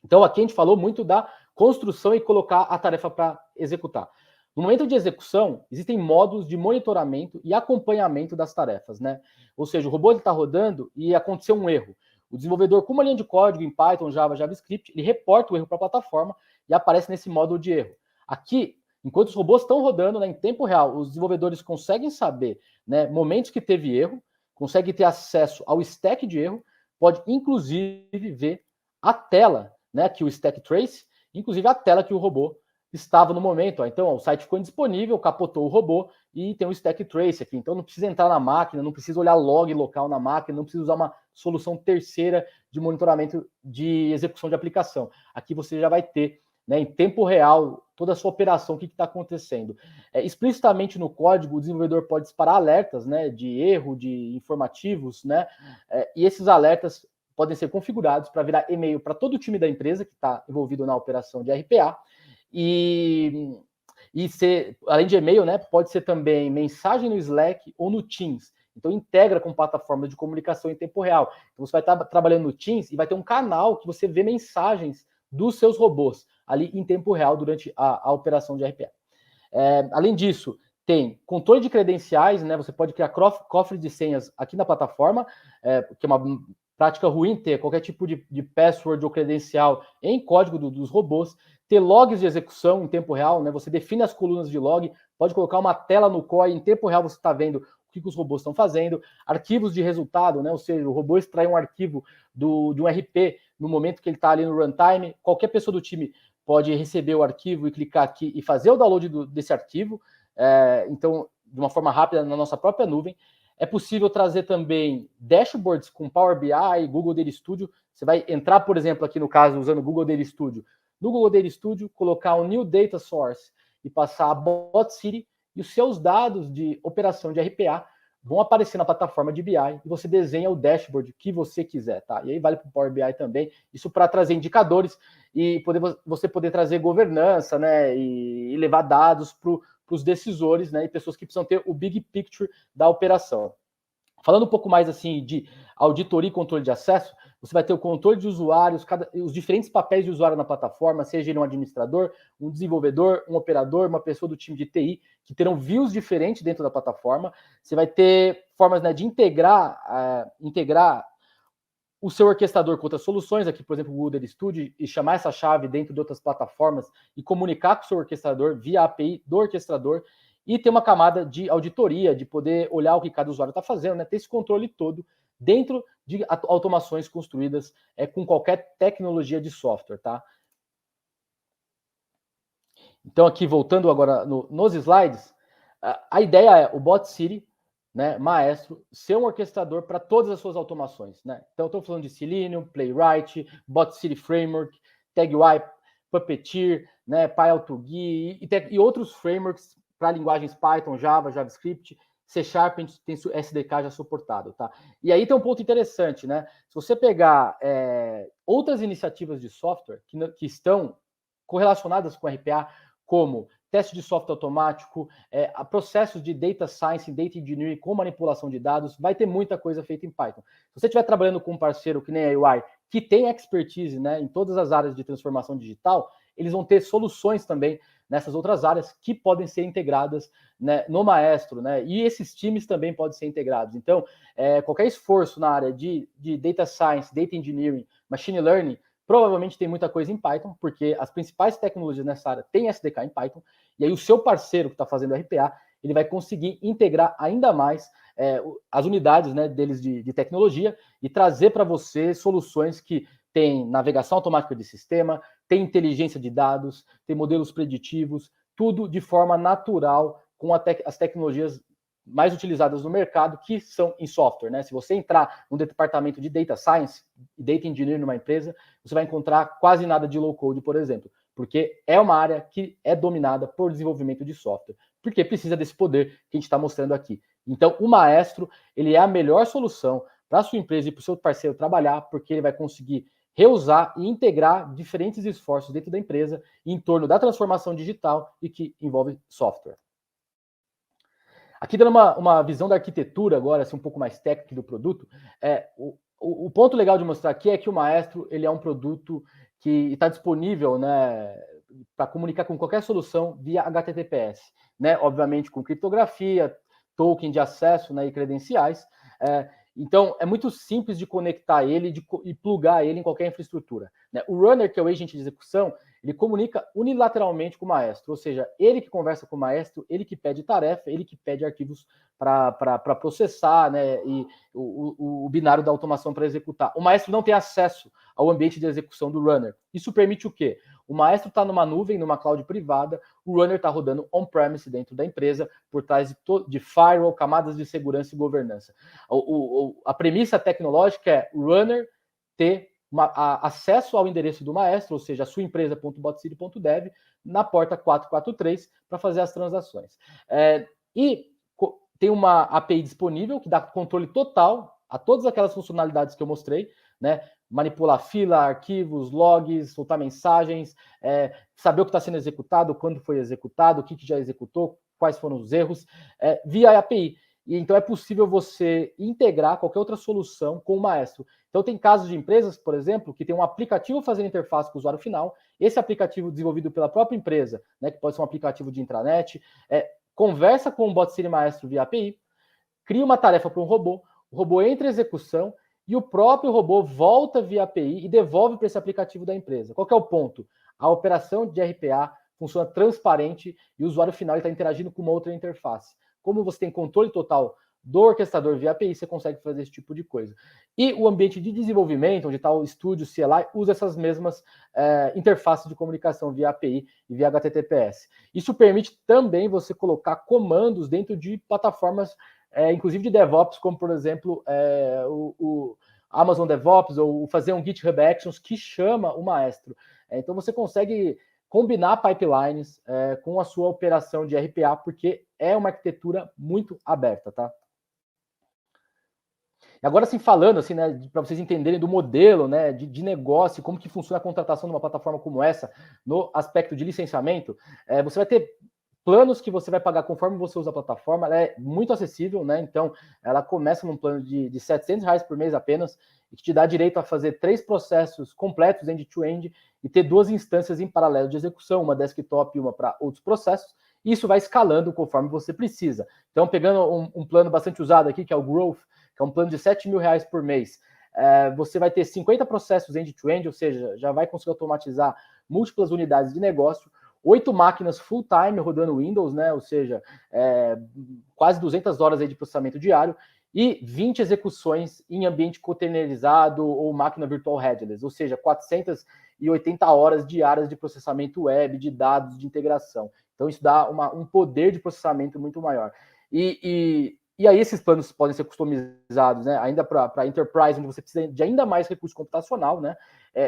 B: Então aqui a gente falou muito da construção e colocar a tarefa para executar. No momento de execução, existem módulos de monitoramento e acompanhamento das tarefas, né? Ou seja, o robô está rodando e aconteceu um erro. O desenvolvedor, com uma linha de código em Python, Java, JavaScript, ele reporta o erro para a plataforma e aparece nesse módulo de erro. Aqui, enquanto os robôs estão rodando, né, em tempo real, os desenvolvedores conseguem saber, né, momentos que teve erro, conseguem ter acesso ao stack de erro, pode inclusive ver a tela, né, que o stack trace, inclusive a tela que o robô estava no momento. Então, o site ficou indisponível, capotou o robô e tem o stack trace aqui. Então, não precisa entrar na máquina, não precisa olhar log local na máquina, não precisa usar uma solução terceira de monitoramento de execução de aplicação. Aqui você já vai ter, né, em tempo real, toda a sua operação, o que está acontecendo. Explicitamente no código, o desenvolvedor pode disparar alertas, né, de erro, de informativos, né, e esses alertas podem ser configurados para virar e-mail para todo o time da empresa que está envolvido na operação de RPA, e ser, além de e-mail, né, pode ser também mensagem no Slack ou no Teams. Então, integra com plataformas de comunicação em tempo real. Então, você vai estar trabalhando no Teams e vai ter um canal que você vê mensagens dos seus robôs ali em tempo real durante a operação de RPA. Além disso, tem controle de credenciais, né? Você pode criar cofre de senhas aqui na plataforma, que é uma prática ruim ter qualquer tipo de password ou credencial em código dos robôs. Ter logs de execução em tempo real, né? Você define as colunas de log, pode colocar uma tela no core, em tempo real você está vendo que os robôs estão fazendo, arquivos de resultado, né? Ou seja, o robô extrai um arquivo de um RP no momento que ele está ali no runtime, qualquer pessoa do time pode receber o arquivo e clicar aqui e fazer o download desse arquivo, então, de uma forma rápida na nossa própria nuvem. É possível trazer também dashboards com Power BI, Google Data Studio. Você vai entrar, por exemplo, aqui no caso, usando o Google Data Studio. No Google Data Studio, colocar um New Data Source e passar a Bot City, e os seus dados de operação de RPA vão aparecer na plataforma de BI e você desenha o dashboard que você quiser, tá? E aí vale para o Power BI também, isso para trazer indicadores e você poder trazer governança, né? E levar dados para os decisores, né? E pessoas que precisam ter o big picture da operação. Falando um pouco mais assim de auditoria e controle de acesso, você vai ter o controle de usuários, os diferentes papéis de usuário na plataforma, seja ele um administrador, um desenvolvedor, um operador, uma pessoa do time de TI, que terão views diferentes dentro da plataforma. Você vai ter formas, né, de integrar o seu orquestrador com outras soluções, aqui, por exemplo, o Google Data Studio, e chamar essa chave dentro de outras plataformas e comunicar com o seu orquestrador via API do orquestrador. E ter uma camada de auditoria, de poder olhar o que cada usuário está fazendo, né? Ter esse controle todo dentro de automações construídas com qualquer tecnologia de software, tá? Então, aqui, voltando agora nos slides, a ideia é o Bot City, né, Maestro, ser um orquestrador para todas as suas automações, né? Então, estou falando de Selenium, Playwright, Bot City Framework, TagUI, Puppeteer, né, PyAutoGui e outros frameworks para linguagens Python, Java, JavaScript, C#, tem SDK já suportado, tá? E aí tem um ponto interessante, né? Se você pegar outras iniciativas de software que estão correlacionadas com RPA, como teste de software automático, processos de data science, data engineering com manipulação de dados, vai ter muita coisa feita em Python. Se você estiver trabalhando com um parceiro que nem a UI, que tem expertise, né, em todas as áreas de transformação digital, eles vão ter soluções também nessas outras áreas que podem ser integradas, né, no Maestro, né, e esses times também podem ser integrados. Então, qualquer esforço na área de data science, data engineering, machine learning, provavelmente tem muita coisa em Python, porque as principais tecnologias nessa área têm SDK em Python, e aí o seu parceiro que está fazendo RPA, ele vai conseguir integrar ainda mais as unidades, né, deles de tecnologia e trazer para você soluções que tem navegação automática de sistema, tem inteligência de dados, tem modelos preditivos, tudo de forma natural com as tecnologias mais utilizadas no mercado, que são em software, né? Se você entrar no departamento de Data Science e Data Engineering numa empresa, você vai encontrar quase nada de low-code, por exemplo, porque é uma área que é dominada por desenvolvimento de software, porque precisa desse poder que a gente está mostrando aqui. Então, o Maestro, ele é a melhor solução para a sua empresa e para o seu parceiro trabalhar, porque ele vai conseguir reusar e integrar diferentes esforços dentro da empresa em torno da transformação digital e que envolve software. Aqui dando uma visão da arquitetura agora, assim, um pouco mais técnica do produto, o ponto legal de mostrar aqui é que o Maestro, ele é um produto que está disponível, né, para comunicar com qualquer solução via HTTPS, né, obviamente com criptografia, token de acesso, né, e credenciais. Então, é muito simples de conectar ele e plugar ele em qualquer infraestrutura, né? O runner, que é o agente de execução, ele comunica unilateralmente com o Maestro, ou seja, ele que conversa com o Maestro, ele que pede tarefa, ele que pede arquivos para processar, né, e o binário da automação para executar. O Maestro não tem acesso ao ambiente de execução do runner. Isso permite o quê? O Maestro está numa nuvem, numa cloud privada, o runner está rodando on-premise dentro da empresa, por trás de firewall, camadas de segurança e governança. A premissa tecnológica é o runner ter acesso ao endereço do Maestro, ou seja, a sua empresa.botcity.dev, na porta 443 para fazer as transações. E tem uma API disponível que dá controle total a todas aquelas funcionalidades que eu mostrei, né? Manipular fila, arquivos, logs, soltar mensagens, saber o que está sendo executado, quando foi executado, o que já executou, quais foram os erros, via API. E então é possível você integrar qualquer outra solução com o Maestro. Então tem casos de empresas, por exemplo, que tem um aplicativo fazendo interface com o usuário final, esse aplicativo desenvolvido pela própria empresa, né, que pode ser um aplicativo de intranet, conversa com o Bot City Maestro via API, cria uma tarefa para um robô, o robô entra em execução e o próprio robô volta via API e devolve para esse aplicativo da empresa. Qual que é o ponto? A operação de RPA funciona transparente e o usuário final está interagindo com uma outra interface. Como você tem controle total do orquestrador via API, você consegue fazer esse tipo de coisa. E o ambiente de desenvolvimento, onde está o estúdio CLI, usa essas mesmas interfaces de comunicação via API e via HTTPS. Isso permite também você colocar comandos dentro de plataformas, inclusive de DevOps, como, por exemplo, o Amazon DevOps, ou fazer um GitHub Actions que chama o Maestro. Então, você consegue combinar pipelines com a sua operação de RPA, porque é uma arquitetura muito aberta, tá? E agora, assim, falando, assim, né, para vocês entenderem do modelo, né, de negócio, como que funciona a contratação de uma plataforma como essa, no aspecto de licenciamento, você vai ter planos que você vai pagar conforme você usa a plataforma, ela é muito acessível, né? Então, ela começa num plano de R$700 por mês apenas, e que te dá direito a fazer 3 processos completos end-to-end e ter 2 instâncias em paralelo de execução, uma desktop e uma para outros processos. E isso vai escalando conforme você precisa. Então, pegando um plano bastante usado aqui, que é o Growth, que é um plano de R$7.000 por mês, você vai ter 50 processos end-to-end, ou seja, já vai conseguir automatizar múltiplas unidades de negócio, 8 máquinas full-time rodando Windows, né? Ou seja, quase 200 horas aí de processamento diário, e 20 execuções em ambiente containerizado ou máquina virtual headless, ou seja, 480 horas diárias de processamento web, de dados, de integração. Então, isso dá um poder de processamento muito maior. E aí, esses planos podem ser customizados, né? Ainda para Enterprise, onde você precisa de ainda mais recurso computacional, né?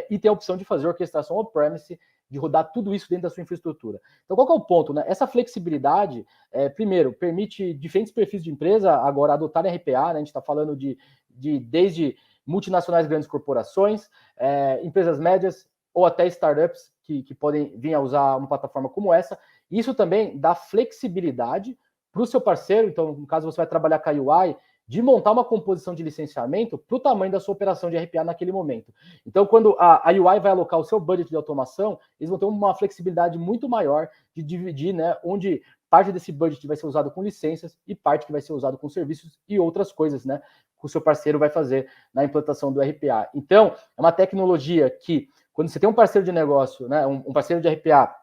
B: E tem a opção de fazer orquestração on-premise, de rodar tudo isso dentro da sua infraestrutura. Então, qual que é o ponto, né? Essa flexibilidade, primeiro, permite diferentes perfis de empresa agora adotarem RPA, né? A gente está falando desde multinacionais, grandes corporações, empresas médias ou até startups que podem vir a usar uma plataforma como essa. Isso também dá flexibilidade para o seu parceiro. Então, no caso, você vai trabalhar com a UI, de montar uma composição de licenciamento para o tamanho da sua operação de RPA naquele momento. Então, quando a UI vai alocar o seu budget de automação, eles vão ter uma flexibilidade muito maior de dividir, né, onde parte desse budget vai ser usado com licenças e parte que vai ser usado com serviços e outras coisas, né, que o seu parceiro vai fazer na implantação do RPA. Então, é uma tecnologia que, quando você tem um parceiro de negócio, né, um parceiro de RPA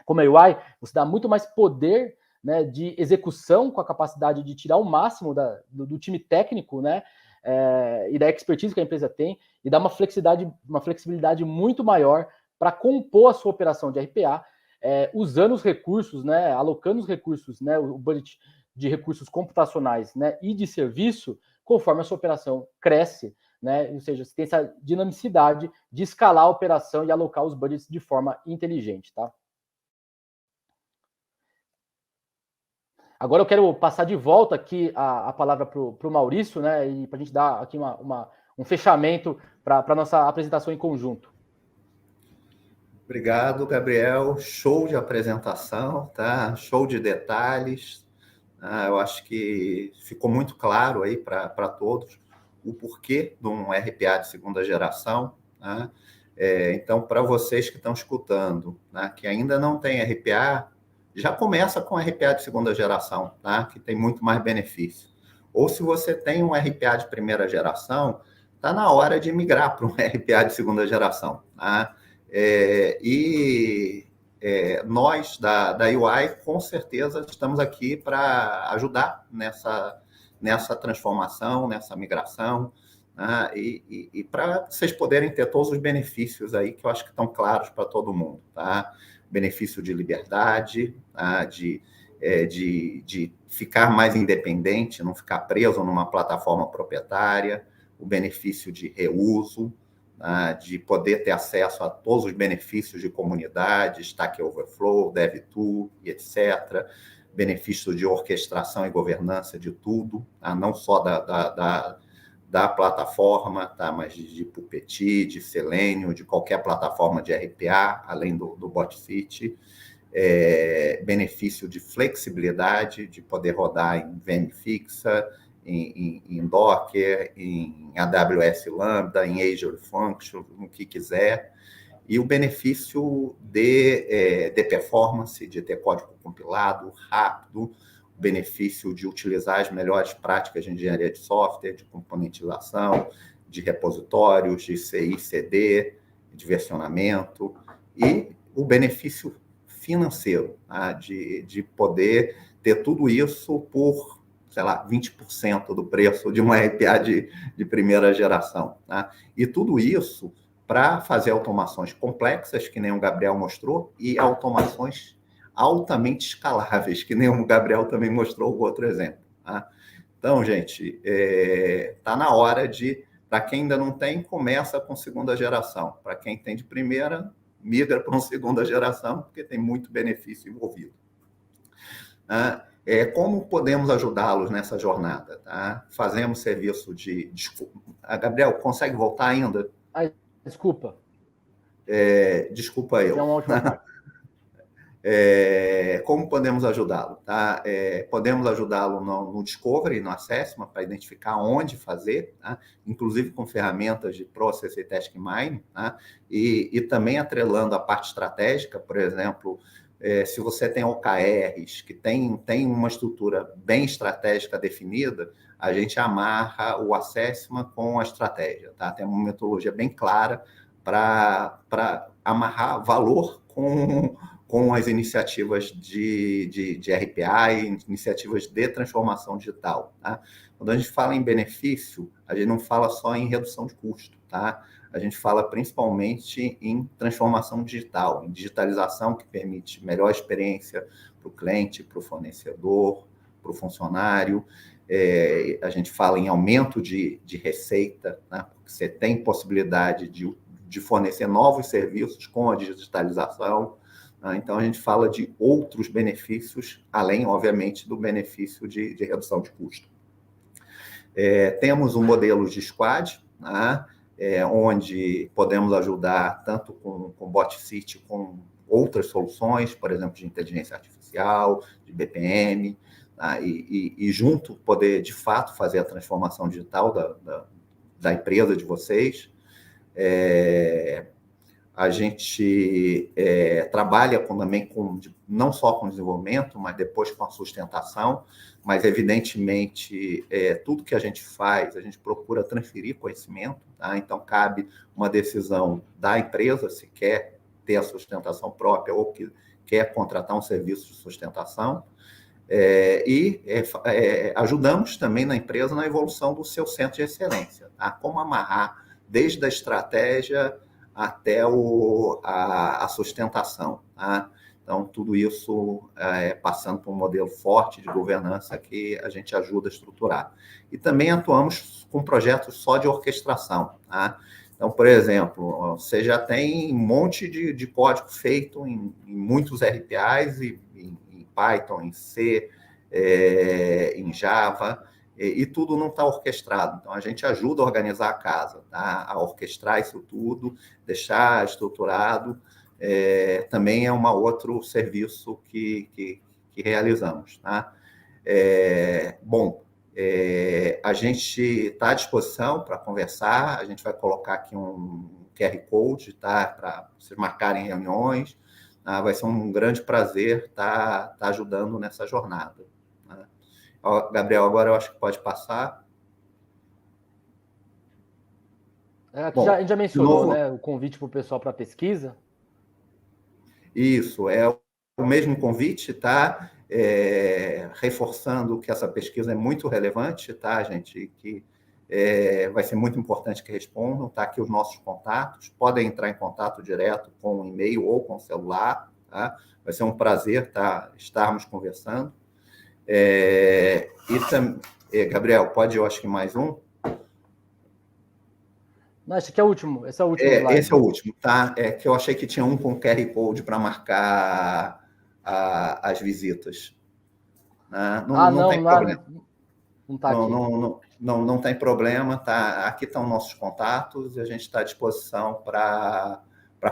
B: como a UI, você dá muito mais poder, né, de execução, com a capacidade de tirar o máximo do time técnico, né, e da expertise que a empresa tem, e dá uma flexibilidade muito maior para compor a sua operação de RPA, usando os recursos, né, alocando os recursos, né, o budget de recursos computacionais, né, e de serviço, conforme a sua operação cresce, né, ou seja, você tem essa dinamicidade de escalar a operação e alocar os budgets de forma inteligente, tá? Agora eu quero passar de volta aqui a palavra para o Maurício, né, e para a gente dar aqui um fechamento para a nossa apresentação em conjunto.
C: Obrigado, Gabriel. Show de apresentação, tá? Show de detalhes. Eu acho que ficou muito claro aí para todos o porquê de um RPA de segunda geração, né? Então, para vocês que estão escutando, né, que ainda não tem RPA, já começa com RPA de segunda geração, tá? Que tem muito mais benefício. Ou se você tem um RPA de primeira geração, está na hora de migrar para um RPA de segunda geração, tá? Nós, da UI, com certeza estamos aqui para ajudar nessa transformação, nessa migração, né? E para vocês poderem ter todos os benefícios aí que eu acho que estão claros para todo mundo, tá? Benefício de liberdade, tá? De ficar mais independente, não ficar preso numa plataforma proprietária, o benefício de reuso, tá? De poder ter acesso a todos os benefícios de comunidade, Stack Overflow, DevTool e etc., benefício de orquestração e governança de tudo, tá? Não só da plataforma, tá? Mas de Puppeteer, de Selenium, de qualquer plataforma de RPA, além do BotCity, benefício de flexibilidade, de poder rodar em VM fixa, em Docker, em AWS Lambda, em Azure Functions, no que quiser, e o benefício de performance, de ter código compilado, rápido, o benefício de utilizar as melhores práticas de engenharia de software, de componentização, de repositórios, de CI, CD, de versionamento, e o benefício financeiro, tá? De poder ter tudo isso por sei lá, 20% do preço de uma RPA de primeira geração. Tá? E tudo isso para fazer automações complexas, que nem o Gabriel mostrou, e automações altamente escaláveis, que nem o Gabriel também mostrou o outro exemplo. Tá? Então, gente, está na hora de, para quem ainda não tem, começa com segunda geração. Para quem tem de primeira, migra para uma segunda geração, porque tem muito benefício envolvido. Como podemos ajudá-los nessa jornada? Tá? Fazemos serviço de... Gabriel, consegue voltar ainda?
B: Desculpa.
C: Desculpa eu.
B: É uma última parte.
C: Como podemos ajudá-lo? Tá? Podemos ajudá-lo no Discovery, no Assessment, para identificar onde fazer, tá? Inclusive com ferramentas de Process e Task Mining, tá? E também atrelando a parte estratégica, por exemplo, se você tem OKRs, que tem uma estrutura bem estratégica definida, a gente amarra o Assessment com a estratégia. Tá? Tem uma metodologia bem clara para amarrar valor com as iniciativas de RPA e iniciativas de transformação digital. Tá? Quando a gente fala em benefício, a gente não fala só em redução de custo, tá? A gente fala principalmente em transformação digital, em digitalização que permite melhor experiência para o cliente, para o fornecedor, para o funcionário. A gente fala em aumento de receita, né? Porque você tem possibilidade de fornecer novos serviços com a digitalização. Então, a gente fala de outros benefícios, além, obviamente, do benefício de redução de custo. Temos um modelo de squad, né? Onde podemos ajudar tanto com BotCity, com outras soluções, por exemplo, de inteligência artificial, de BPM, tá? E junto poder, de fato, fazer a transformação digital da empresa de vocês. A gente trabalha também não só com desenvolvimento, mas depois com a sustentação, mas, evidentemente, tudo que a gente faz, a gente procura transferir conhecimento, tá? Então, cabe uma decisão da empresa, se quer ter a sustentação própria ou que quer contratar um serviço de sustentação, ajudamos também na empresa na evolução do seu centro de excelência, tá? Como amarrar desde a estratégia até a sustentação. Tá? Então, tudo isso passando por um modelo forte de governança que a gente ajuda a estruturar. E também atuamos com projetos só de orquestração. Tá? Então, por exemplo, você já tem um monte de código feito em muitos RPAs, em Python, em C, em Java, e tudo não está orquestrado. Então, a gente ajuda a organizar a casa, tá? A orquestrar isso tudo, deixar estruturado. Também é um outro serviço que realizamos. Tá? A gente está à disposição para conversar, a gente vai colocar aqui um QR Code, tá? Para vocês marcarem reuniões. Tá? Vai ser um grande prazer estar ajudando nessa jornada. Gabriel, agora eu acho que pode passar.
B: A gente já mencionou, né, o convite para o pessoal para pesquisa.
C: Isso, é o mesmo convite, tá? Reforçando que essa pesquisa é muito relevante, tá, gente? Que vai ser muito importante que respondam, tá? Aqui os nossos contatos, podem entrar em contato direto com o e-mail ou com o celular, tá? Vai ser um prazer, tá, estarmos conversando. Gabriel, pode, eu acho que mais um?
B: Não, esse aqui é o último. Esse é o último.
C: Esse é o último, tá? Que eu achei que tinha um com QR Code para marcar as visitas. Não tem problema.
B: Não está aqui.
C: Não tem problema, tá? Aqui estão nossos contatos e a gente está à disposição para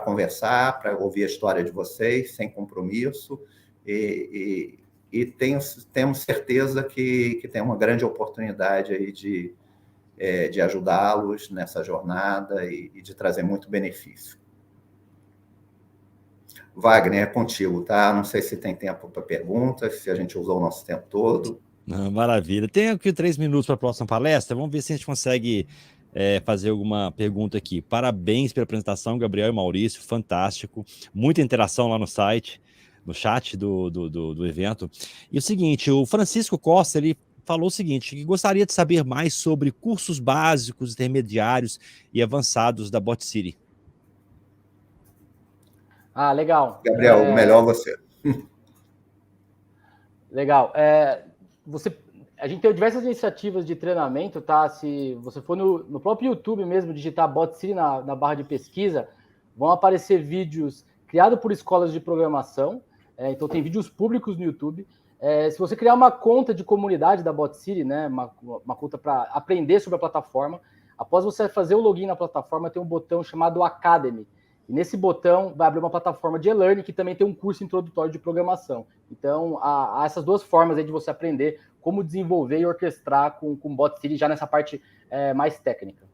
C: conversar, para ouvir a história de vocês, sem compromisso. E temos certeza que tem uma grande oportunidade aí de ajudá-los nessa jornada e de trazer muito benefício. Wagner, é contigo, tá? Não sei se tem tempo para perguntas, se a gente usou o nosso tempo todo.
A: Não, maravilha. Tem aqui 3 minutos para a próxima palestra. Vamos ver se a gente consegue fazer alguma pergunta aqui. Parabéns pela apresentação, Gabriel e Maurício. Fantástico. Muita interação lá no site, no chat do evento. E o seguinte, o Francisco Costa, ele falou o seguinte, que gostaria de saber mais sobre cursos básicos, intermediários e avançados da Bot City.
B: Ah, legal.
C: Gabriel, melhor você.
B: Legal. A gente tem diversas iniciativas de treinamento, tá? Se você for no próprio YouTube mesmo, digitar Bot City na barra de pesquisa, vão aparecer vídeos criados por escolas de programação. Então, tem vídeos públicos no YouTube. Se você criar uma conta de comunidade da Bot City, né, uma conta para aprender sobre a plataforma, após você fazer o login na plataforma, tem um botão chamado Academy. E nesse botão vai abrir uma plataforma de e-learning que também tem um curso introdutório de programação. Então, há essas duas formas aí de você aprender como desenvolver e orquestrar com Bot City já nessa parte mais técnica.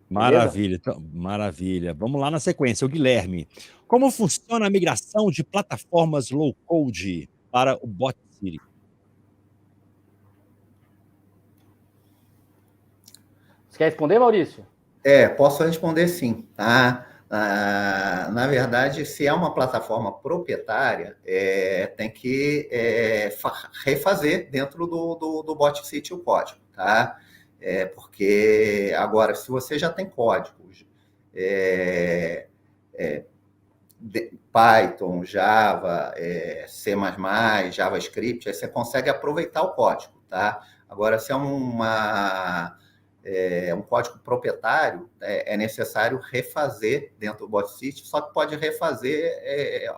A: Maravilha, então, maravilha. Vamos lá na sequência. O Guilherme, como funciona a migração de plataformas low-code para o Bot City?
B: Você quer responder, Maurício?
C: Posso responder sim, tá? Na verdade, se é uma plataforma proprietária, tem que refazer dentro do Bot City o código, tá? Porque agora, se você já tem códigos Python, Java, C++, JavaScript, aí você consegue aproveitar o código, tá? Agora, se é um código proprietário, é necessário refazer dentro do Bot City, só que pode refazer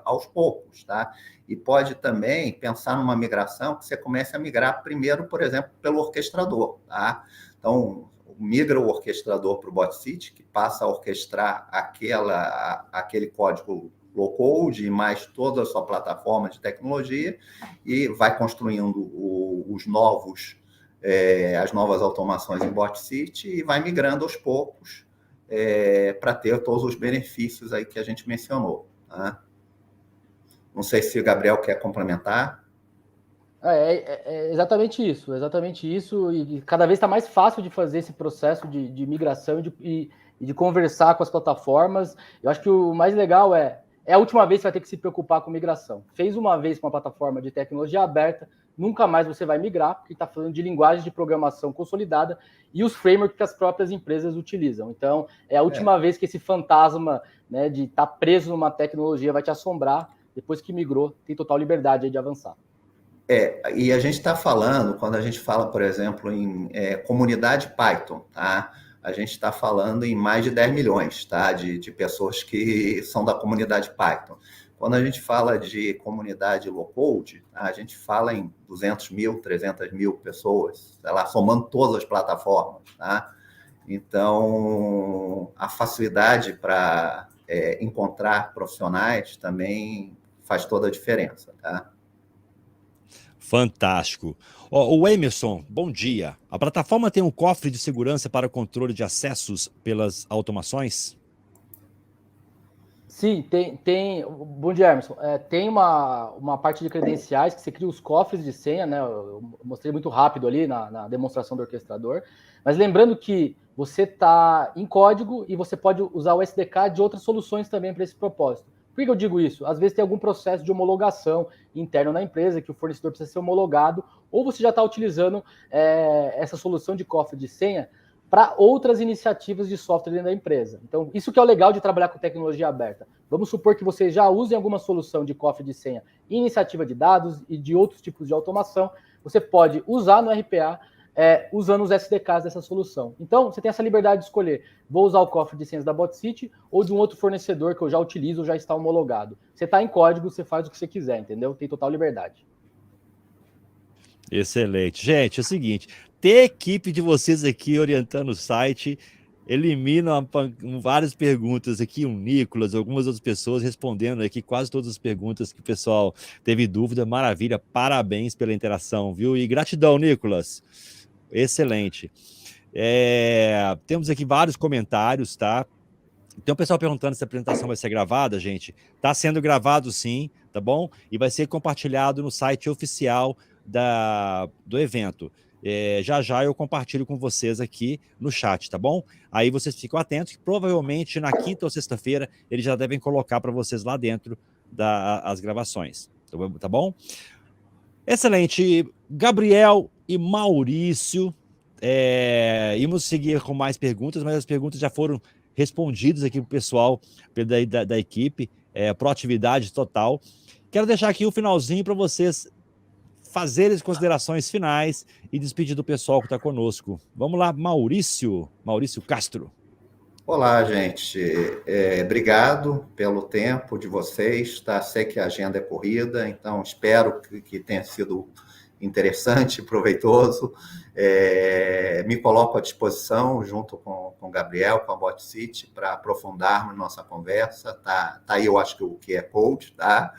C: aos poucos, tá? E pode também pensar numa migração que você comece a migrar primeiro, por exemplo, pelo orquestrador, tá? Então, migra o orquestrador para o Bot City, que passa a orquestrar aquele código low-code e mais toda a sua plataforma de tecnologia e vai construindo as novas automações em Bot City e vai migrando aos poucos para ter todos os benefícios aí que a gente mencionou. Tá? Não sei se o Gabriel quer complementar.
B: É exatamente isso, e cada vez está mais fácil de fazer esse processo de migração e de conversar com as plataformas. Eu acho que o mais legal é a última vez que você vai ter que se preocupar com migração. Fez uma vez com uma plataforma de tecnologia aberta, nunca mais você vai migrar, porque está falando de linguagem de programação consolidada e os frameworks que as próprias empresas utilizam. Então, é a última vez que esse fantasma, né, de estar preso numa tecnologia vai te assombrar. Depois que migrou, tem total liberdade aí de avançar.
C: E a gente está falando, quando a gente fala, por exemplo, em comunidade Python, tá? A gente está falando em mais de 10 milhões, tá? De pessoas que são da comunidade Python. Quando a gente fala de comunidade low-code, a gente fala em 200 mil, 300 mil pessoas, sei lá, somando todas as plataformas, tá? Então, a facilidade para encontrar profissionais também faz toda a diferença, tá?
A: Fantástico. O Emerson, bom dia. A plataforma tem um cofre de segurança para controle de acessos pelas automações?
B: Sim, tem. Bom dia, Emerson. Tem uma parte de credenciais que você cria os cofres de senha, né? Eu mostrei muito rápido ali na demonstração do orquestrador. Mas lembrando que você está em código e você pode usar o SDK de outras soluções também para esse propósito. Por que eu digo isso? Às vezes tem algum processo de homologação interno na empresa que o fornecedor precisa ser homologado, ou você já está utilizando essa solução de cofre de senha para outras iniciativas de software dentro da empresa. Então, isso que é o legal de trabalhar com tecnologia aberta. Vamos supor que vocês já usem alguma solução de cofre de senha em iniciativa de dados e de outros tipos de automação, você pode usar no RPA usando os SDKs dessa solução. Então, você tem essa liberdade de escolher, vou usar o cofre de senhas da Bot City ou de um outro fornecedor que eu já utilizo ou já está homologado. Você está em código, você faz o que você quiser, entendeu? Tem total liberdade.
A: Excelente. Gente, é o seguinte, ter equipe de vocês aqui orientando o site, elimina várias perguntas aqui, o Nicolas, algumas outras pessoas respondendo aqui quase todas as perguntas que o pessoal teve dúvida. Maravilha, parabéns pela interação, viu? E gratidão, Nicolas. Excelente. Temos aqui vários comentários, tá? Tem um pessoal perguntando se a apresentação vai ser gravada, gente. Está sendo gravado sim, tá bom? E vai ser compartilhado no site oficial do evento. Já eu compartilho com vocês aqui no chat, tá bom? Aí vocês ficam atentos que provavelmente na quinta ou sexta-feira eles já devem colocar para vocês lá dentro as gravações, tá bom? Excelente. Gabriel e Maurício, íamos seguir com mais perguntas, mas as perguntas já foram respondidas aqui para o pessoal da equipe, proatividade total. Quero deixar aqui o finalzinho para vocês fazerem as considerações finais e despedir do pessoal que está conosco. Vamos lá, Maurício Castro.
C: Olá, gente. Obrigado pelo tempo de vocês. Tá? Sei que a agenda é corrida, então espero que tenha sido interessante, proveitoso. Me coloco à disposição, junto com o Gabriel, com a Bot City, para aprofundarmos nossa conversa. Tá aí, eu acho que o QR Code, tá?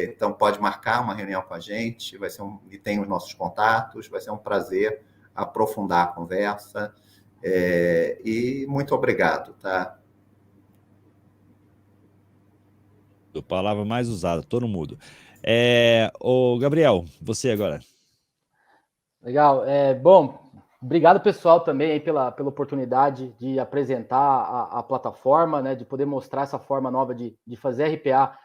C: Então, pode marcar uma reunião com a gente, e tem os nossos contatos, vai ser um prazer aprofundar a conversa. E muito obrigado, tá?
A: A palavra mais usada, todo mundo. O Gabriel, você agora.
B: Legal. Bom, obrigado, pessoal, também aí pela oportunidade de apresentar a plataforma, né, de poder mostrar essa forma nova de fazer RPA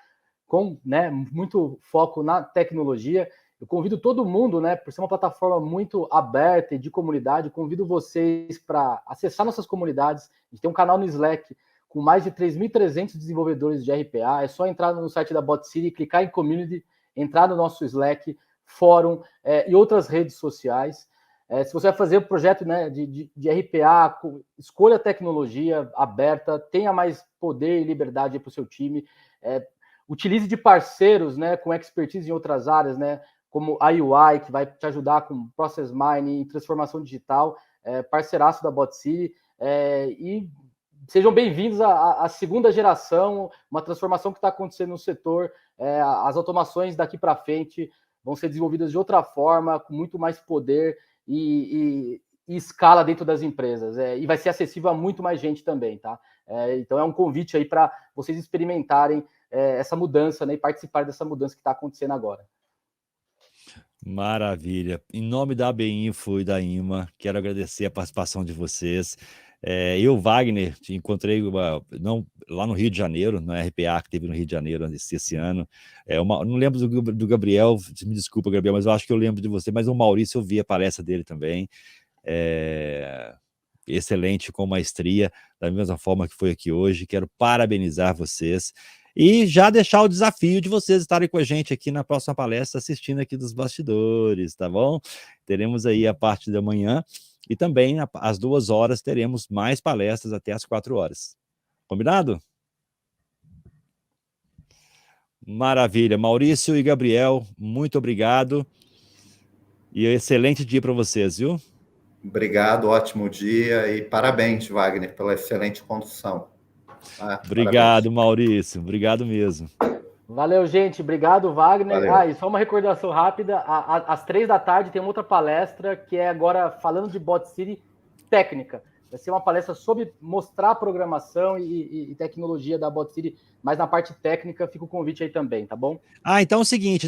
B: com, né, muito foco na tecnologia. Eu convido todo mundo, né, por ser uma plataforma muito aberta e de comunidade, convido vocês para acessar nossas comunidades. A gente tem um canal no Slack com mais de 3.300 desenvolvedores de RPA. É só entrar no site da Bot City, clicar em Community, entrar no nosso Slack, fórum e outras redes sociais. Se você vai fazer um projeto, né, de RPA, escolha tecnologia aberta, tenha mais poder e liberdade para o seu time. Utilize de parceiros, né, com expertise em outras áreas, né, como a UI, que vai te ajudar com Process Mining e transformação digital, parceiraço da Bot City, e sejam bem-vindos à segunda geração, uma transformação que está acontecendo no setor. As automações daqui para frente vão ser desenvolvidas de outra forma, com muito mais poder e escala dentro das empresas. E vai ser acessível a muito mais gente também, tá? Então é um convite aí para vocês experimentarem essa mudança, né, e participar dessa mudança que está acontecendo agora.
A: Maravilha. Em nome da AB Info e da IMA, quero agradecer a participação de vocês. Eu, Wagner, te encontrei lá no Rio de Janeiro, na RPA que teve no Rio de Janeiro esse ano. Não lembro do Gabriel, me desculpa, Gabriel, mas eu acho que eu lembro de você. Mas o Maurício, eu vi a palestra dele também. Excelente, com maestria, da mesma forma que foi aqui hoje. Quero parabenizar vocês. E já deixar o desafio de vocês estarem com a gente aqui na próxima palestra, assistindo aqui dos bastidores, tá bom? Teremos aí a parte da manhã e também às 2 horas teremos mais palestras até às 4 horas. Combinado? Maravilha. Maurício e Gabriel, muito obrigado. E um excelente dia para vocês, viu?
C: Obrigado, ótimo dia e parabéns, Wagner, pela excelente condução.
A: Obrigado, parabéns. Maurício. Obrigado mesmo.
B: Valeu, gente. Obrigado, Wagner.
C: Valeu.
B: E só uma recordação rápida. Às 3 da tarde tem uma outra palestra que é agora falando de Bot City técnica. Vai ser uma palestra sobre mostrar a programação e tecnologia da Bot City, mas na parte técnica fica o convite aí também, tá bom?
A: Então é o seguinte,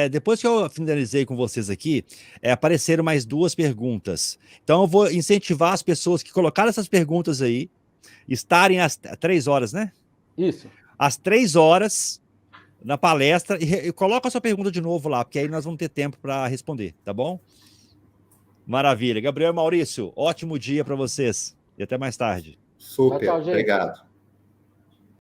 A: depois que eu finalizei com vocês aqui, apareceram mais 2 perguntas. Então eu vou incentivar as pessoas que colocaram essas perguntas aí, estarem às 3 horas, né?
B: Isso.
A: Às 3 horas na palestra e coloca a sua pergunta de novo lá, porque aí nós vamos ter tempo para responder, tá bom? Maravilha. Gabriel e Maurício, ótimo dia para vocês e até mais tarde.
C: Super,
B: tchau, gente.
C: Obrigado.